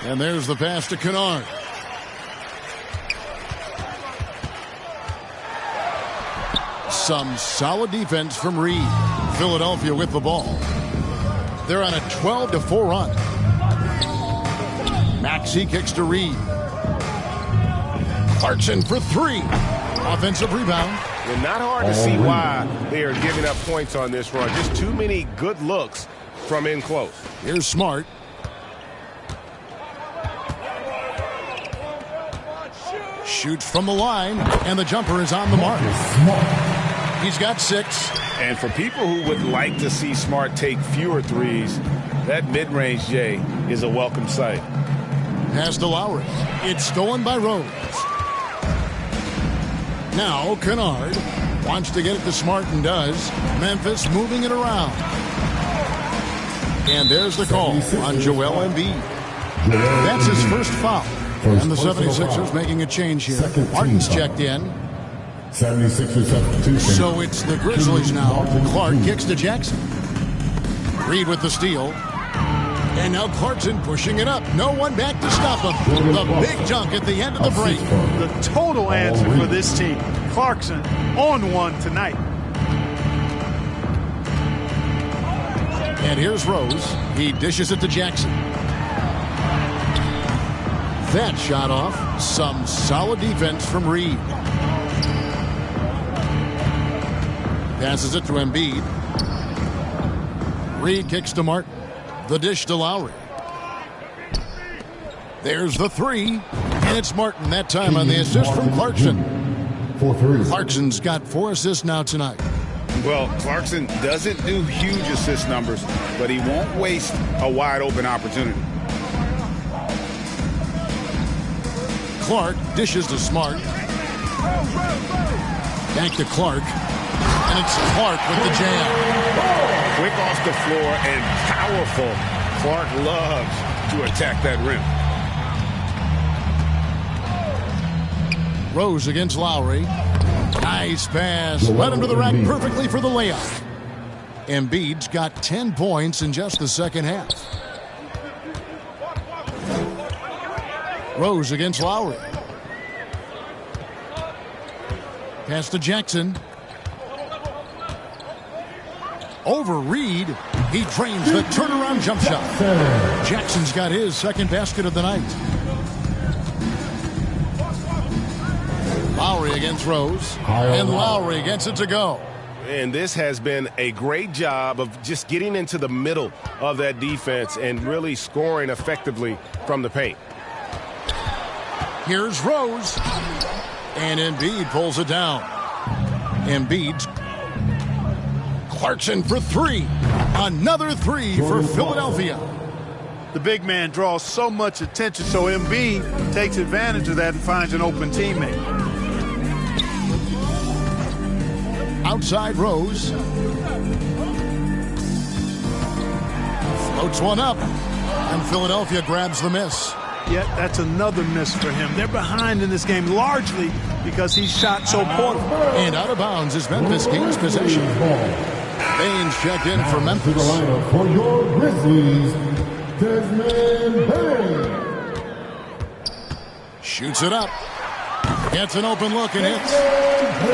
And there's the pass to Kennard. Some solid defense from Reed. Philadelphia with the ball. They're on a 12-4 run. Maxey kicks to Reed. Clarkson for 3. Offensive rebound. And not hard to see why they are giving up points on this run. Just too many good looks from in close. Here's Smart. Shoots from the line, and the jumper is on the mark. He's got 6. And for people who would like to see Smart take fewer threes, that mid-range J is a welcome sight. Pass to Lowry. It's stolen by Rose. Now Kennard wants to get it to Smart and does. Memphis moving it around. And there's the call on Joel Embiid. That's his first foul. And the 76ers making a change here. Martin's checked in. 76ers substitution. So it's the Grizzlies now. Clark kicks to Jackson. Reed with the steal. And now Clarkson pushing it up. No one back to stop him. The big dunk at the end of the break. The total answer for this team. Clarkson on one tonight. And here's Rose. He dishes it to Jackson. That shot off. Some solid defense from Reed. Passes it to Embiid. Reed kicks to Martin. The dish to Lowry. There's the 3. And it's Martin that time on the assist from Clarkson. Clarkson's got 4 assists now tonight. Well, Clarkson doesn't do huge assist numbers, but he won't waste a wide open opportunity. Clark dishes to Smart. Back to Clark. And it's Clark with the jam. Quick off the floor and powerful. Clark loves to attack that rim. Rose against Lowry. Nice pass. Led him to the rack perfectly for the layup. Embiid's got 10 points in just the second half. Rose against Lowry. Pass to Jackson. Over Reed. He drains the turnaround jump shot. Jackson's got his second basket of the night. Lowry against Rose. And Lowry gets it to go. And this has been a great job of just getting into the middle of that defense and really scoring effectively from the paint. Here's Rose. And Embiid pulls it down. Embiid's Clarkson for 3. Another 3 for Philadelphia. The big man draws so much attention, so Embiid takes advantage of that and finds an open teammate. Outside Rose. Floats one up. And Philadelphia grabs the miss. Yet that's another miss for him. They're behind in this game largely because he shot so poorly. And out of bounds as Memphis gains possession. Baines checked in for Memphis. For your Grizzlies, Desmond Bain. Shoots it up. Gets an open look and hits.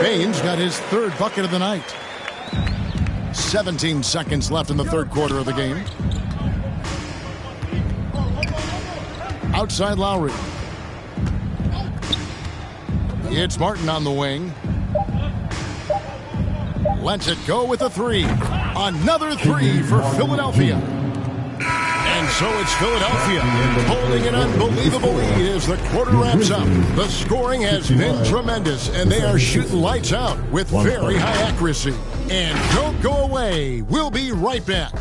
Bane's got his third bucket of the night. 17 seconds left in the third quarter of the game. Outside Lowry. It's Martin on the wing. Lets it go with a three. Another three for Philadelphia. And so it's Philadelphia holding an unbelievable lead as the quarter wraps up. The scoring has been tremendous, and they are shooting lights out with very high accuracy. And don't go away. We'll be right back.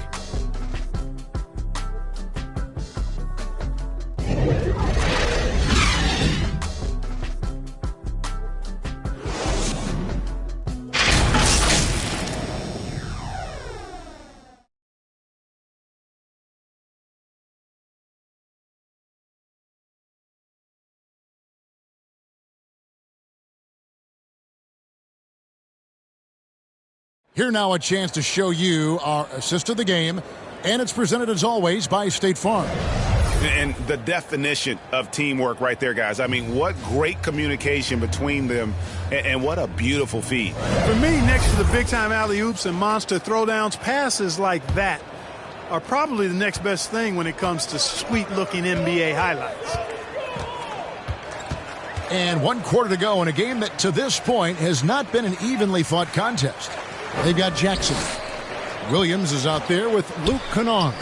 Here now a chance to show you our assist of the game, and it's presented as always by State Farm. And the definition of teamwork right there, guys. I mean, what great communication between them, and what a beautiful feed. For me, next to the big-time alley-oops and monster throwdowns, passes like that are probably the next best thing when it comes to sweet-looking NBA highlights. And 1 quarter to go in a game that to this point has not been an evenly fought contest. They've got Jackson. Williams is out there with Luke Kennard.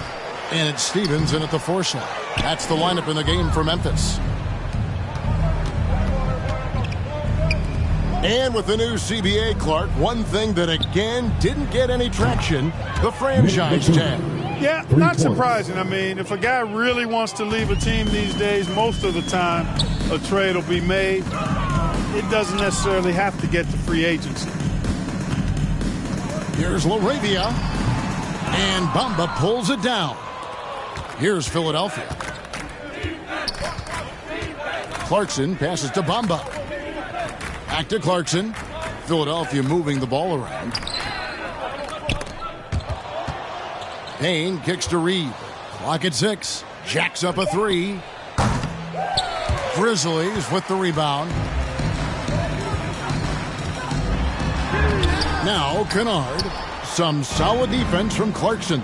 And it's Stevens in at the 4 slot. That's the lineup in the game for Memphis. And with the new CBA, Clark, one thing that again didn't get any traction, the franchise tag. Yeah, not surprising. I mean, if a guy really wants to leave a team these days, most of the time a trade will be made. It doesn't necessarily have to get to free agency. Here's LaRavia, and Bamba pulls it down. Here's Philadelphia. Clarkson passes to Bamba. Back to Clarkson. Philadelphia moving the ball around. Payne kicks to Reed. Clock at 6. Jacks up a 3. Grizzlies with the rebound. Now Kennard. Some solid defense from Clarkson.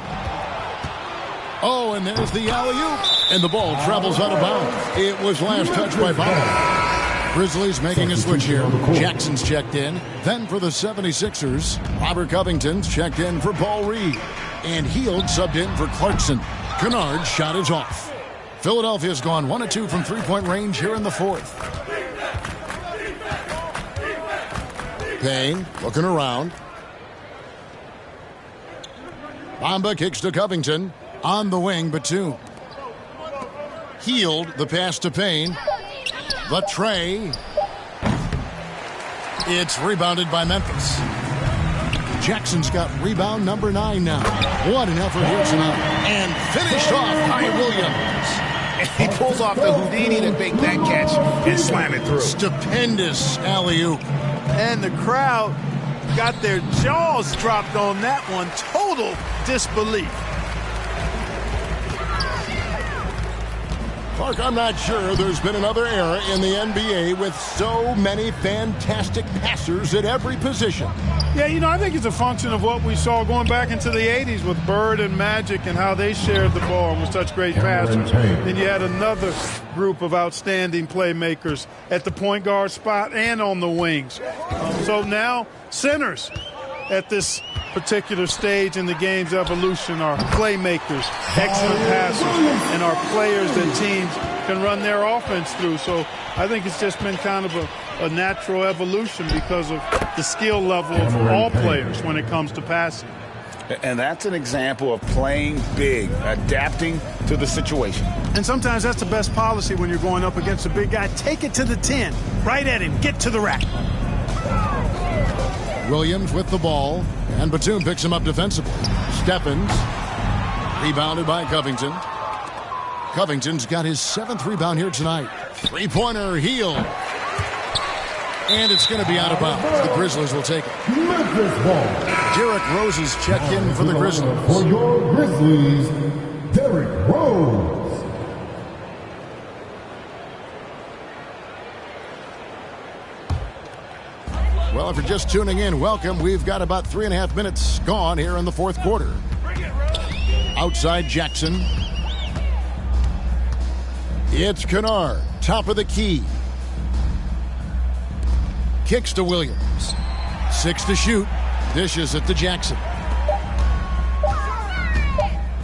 Oh, and there's the alley-oop. And the ball travels out of bounds. It was last touched by Bamba. Grizzlies making a switch here. Jackson's checked in. Then for the 76ers, Robert Covington's checked in for Paul Reed. And Hield subbed in for Clarkson. Kennard's shot is off. Philadelphia's gone 1 of 2 from three-point range here in the fourth. Payne looking around. Bamba kicks to Covington. On the wing, Batum. Hield, the pass to Payne. The tray. It's rebounded by Memphis. Jackson's got rebound number 9 now. What an effort here tonight. And finished off by Williams. He pulls off the Houdini to make that catch and slam it through. Stupendous alley-oop. And the crowd got their jaws dropped on that one. Total disbelief. Clark, I'm not sure there's been another era in the NBA with so many fantastic passers at every position. Yeah, you know, I think it's a function of what we saw going back into the 80s with Bird and Magic and how they shared the ball and were such great passers. Then you had another group of outstanding playmakers at the point guard spot and on the wings. So now centers at this particular stage in the game's evolution are playmakers, excellent passers, and are players that teams can run their offense through. So I think it's just been kind of a natural evolution because of the skill level of all players when it comes to passing. And that's an example of playing big, adapting to the situation. And sometimes that's the best policy when you're going up against a big guy. Take it to the 10, right at him, get to the rack. Williams with the ball, and Batum picks him up defensively. Stephens, rebounded by Covington. Covington's got his 7th rebound here tonight. Three-pointer, Hield. And it's going to be out of bounds. The Grizzlies will take it. Memphis ball. Derrick Rose is checked in for the Grizzlies. For your Grizzlies, Derrick Rose. Well, if you're just tuning in, welcome. We've got about 3.5 minutes gone here in the fourth quarter. Outside Jackson. It's Kennard, top of the key. Kicks to Williams. 6 to shoot. Dishes it to Jackson.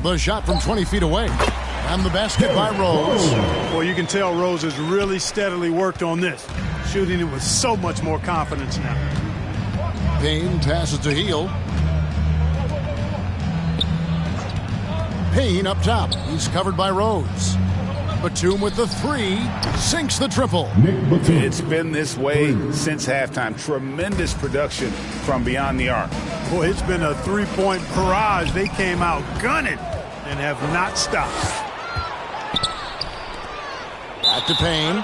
The shot from 20 feet away. And the basket by Rose. Well, you can tell Rose has really steadily worked on this. Shooting it with so much more confidence now. Payne passes to Hield. Payne up top. He's covered by Rose. Batum with the 3. Sinks the triple. It's been this way since halftime. Tremendous production from beyond the arc. Boy, it's been a three-point barrage. They came out gunning and have not stopped. Back to Payne.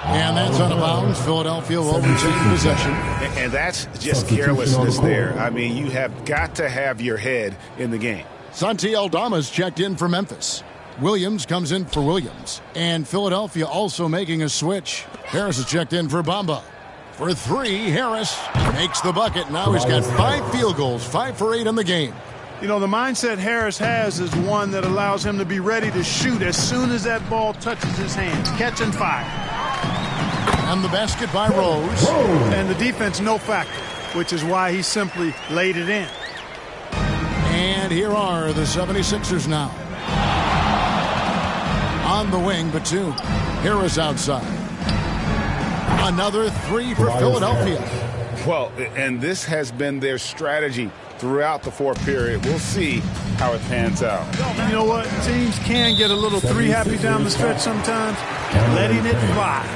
And that's out of bounds. Philadelphia will retain possession. And that's just carelessness there. I mean, you have got to have your head in the game. Santi Aldama's checked in for Memphis. Williams comes in for Williams. And Philadelphia also making a switch. Harris is checked in for Bamba. For 3, Harris makes the bucket. Now he's got 5 field goals, 5 for 8 in the game. You know, the mindset Harris has is one that allows him to be ready to shoot as soon as that ball touches his hands. Catch and fire. And the basket by Rose. And the defense no factor, which is why he simply laid it in. And here are the 76ers now. On the wing, Batum. Harris outside. Another 3 for Philadelphia. Well, and this has been their strategy throughout the fourth period. We'll see how it pans out. You know what? Teams can get a little 3-happy down the stretch sometimes. Letting it fly.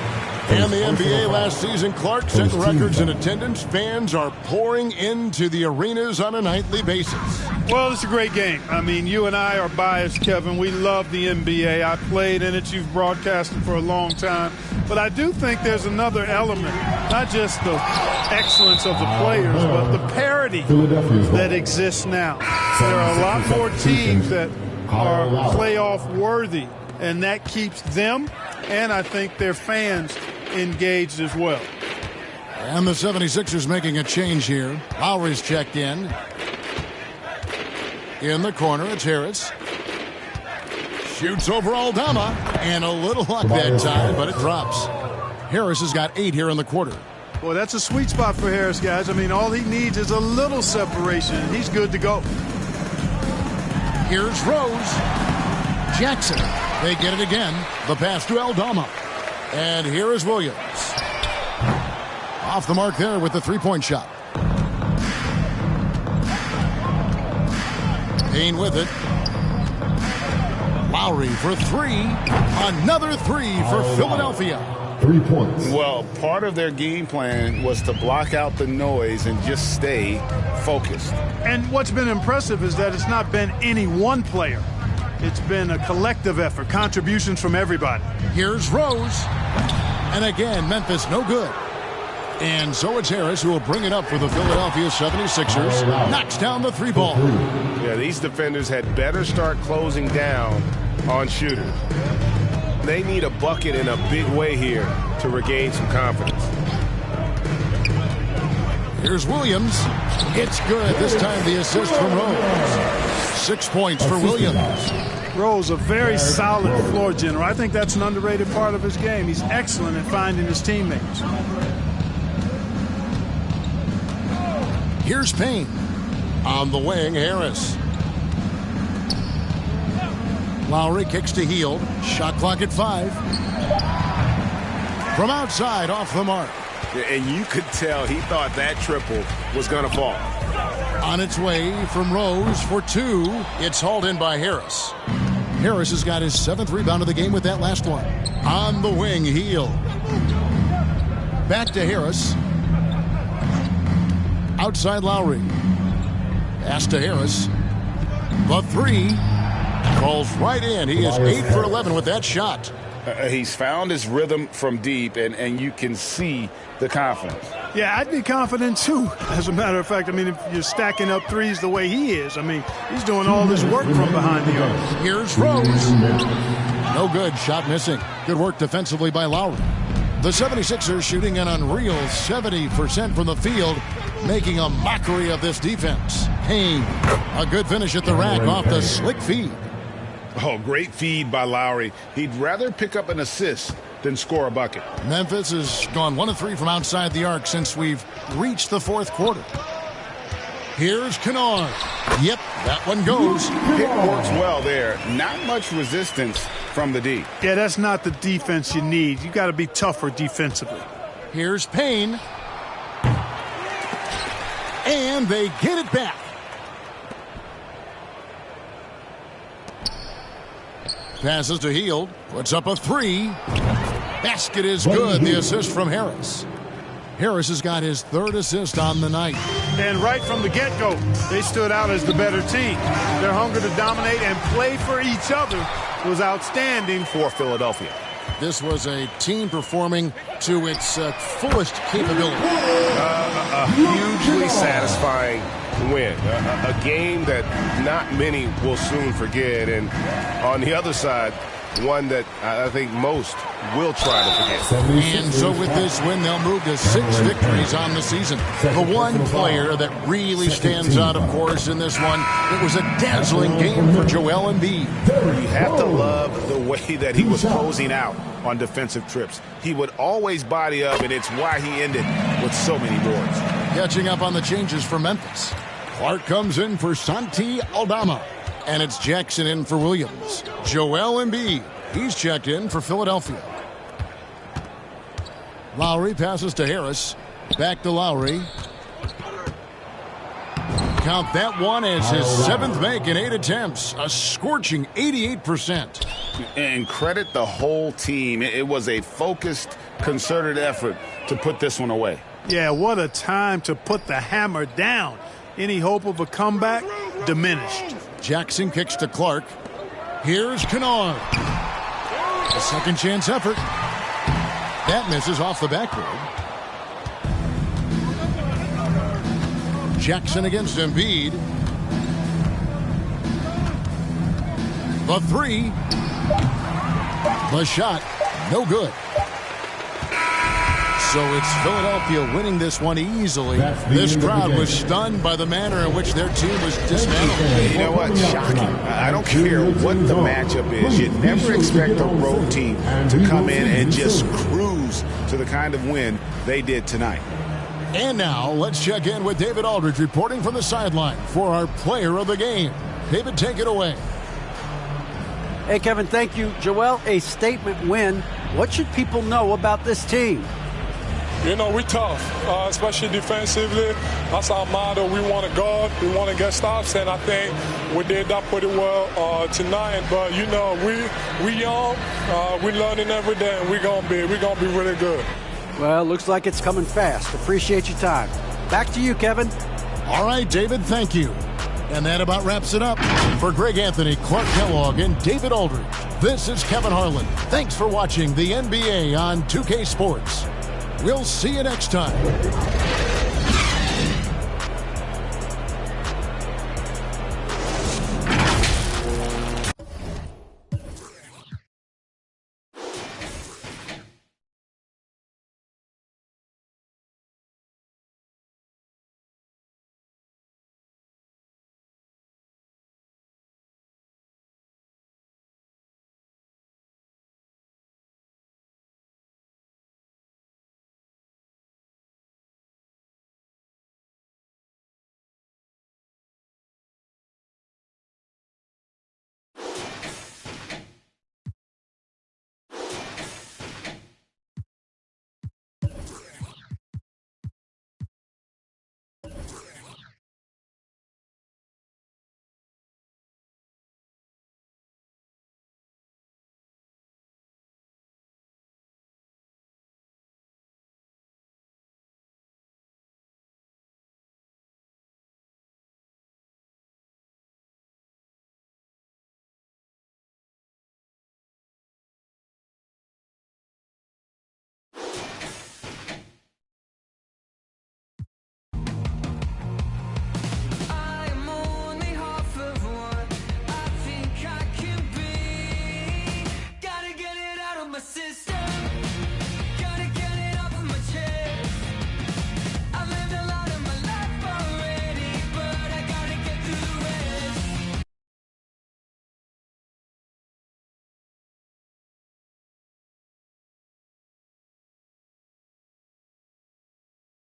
And the NBA last season, Clark set records in attendance. Fans are pouring into the arenas on a nightly basis. Well, it's a great game. I mean, you and I are biased, Kevin. We love the NBA. I played in it. You've broadcasted for a long time. But I do think there's another element, not just the excellence of the players, but the parity that exists now. There are a lot more teams that are playoff worthy, and that keeps them and I think their fans engaged as well. And the 76ers making a change here. Lowry's checked in. In the corner, it's Harris. Shoots over Aldama. And a little luck that time, but it drops. Harris has got 8 here in the quarter. Well, that's a sweet spot for Harris, guys. I mean, all he needs is a little separation, and he's good to go. Here's Rose. Jackson. They get it again. The pass to Aldama. And here is Williams. Off the mark there with the three-point shot. Payne with it. Lowry for 3. Another 3 for Philadelphia. 3 points. Well, part of their game plan was to block out the noise and just stay focused. And what's been impressive is that it's not been any one player. It's been a collective effort, contributions from everybody. Here's Rose. And again, Memphis no good. And so it's Harris who will bring it up for the Philadelphia 76ers. Knocks down the 3-ball. Yeah, these defenders had better start closing down on shooters. They need a bucket in a big way here to regain some confidence. Here's Williams. It's good. This time the assist from Rose. 6 points for Williams. Rose, a very solid floor general. I think that's an underrated part of his game. He's excellent at finding his teammates. Here's Payne. On the wing, Harris. Lowry kicks to Hield. Shot clock at 5. From outside, off the mark. And you could tell he thought that triple was going to fall. On its way from Rose for 2. It's hauled in by Harris. Harris has got his 7th rebound of the game with that last one. On the wing, Hield. Back to Harris. Outside Lowry. Pass to Harris. The 3 falls right in. He is 8 for 11 with that shot. He's found his rhythm from deep, and you can see the confidence. Yeah, I'd be confident too. As a matter of fact, I mean, if you're stacking up threes the way he is, I mean, he's doing all this work from behind the arc. Here's Rose. No good. Shot missing. Good work defensively by Lowry. The 76ers shooting an unreal 70% from the field, making a mockery of this defense. Payne, a good finish at the rack off the slick feed. Oh, great feed by Lowry. He'd rather pick up an assist than score a bucket. Memphis has gone 1 of 3 from outside the arc since we've reached the fourth quarter. Here's Kennard. Yep, that one goes. It works well there. Not much resistance from the D. Yeah, that's not the defense you need. You got to be tougher defensively. Here's Payne. And they get it back. Passes to Hield. Puts up a 3. Basket is good. The assist from Harris. Harris has got his 3rd assist on the night. And right from the get-go, they stood out as the better team. Their hunger to dominate and play for each other was outstanding for Philadelphia. This was a team performing to its fullest capability. A hugely satisfying win. A game that not many will soon forget. And on the other side, one that I think most will try to forget. And so with this win, they'll move to 6 victories on the season. The one player that really stands out, of course, in this one, it was a dazzling game for Joel Embiid. You have to love the way that he was closing out on defensive trips. He would always body up, and it's why he ended with so many boards. Catching up on the changes for Memphis. Clark comes in for Santi Aldama. And it's Jackson in for Williams. Joel Embiid, he's checked in for Philadelphia. Lowry passes to Harris. Back to Lowry. Count that one as his 7th make in 8 attempts. A scorching 88%. And credit the whole team. It was a focused, concerted effort to put this one away. Yeah, what a time to put the hammer down. Any hope of a comeback diminished. Jackson kicks to Clark. Here's Kennard. A second chance effort. That misses off the backboard. Jackson against Embiid. The 3. The shot. No good. So it's Philadelphia winning this one easily. This crowd was stunned by the manner in which their team was dismantled. You know what? Shocking. I don't care what the matchup is. You never expect a road team to come in and just cruise to the kind of win they did tonight. And now let's check in with David Aldridge reporting from the sideline for our player of the game. David, take it away. Hey, Kevin, thank you. Joel, a statement win. What should people know about this team? You know, we tough, especially defensively. That's our motto. We want to guard. We want to get stops, and I think we did that pretty well tonight. But you know, we young, we learning every day, and we're gonna be really good. Well, looks like it's coming fast. Appreciate your time. Back to you, Kevin. All right, David, thank you. And that about wraps it up. For Greg Anthony, Clark Kellogg, and David Aldridge, this is Kevin Harlan. Thanks for watching the NBA on 2K Sports. We'll see you next time.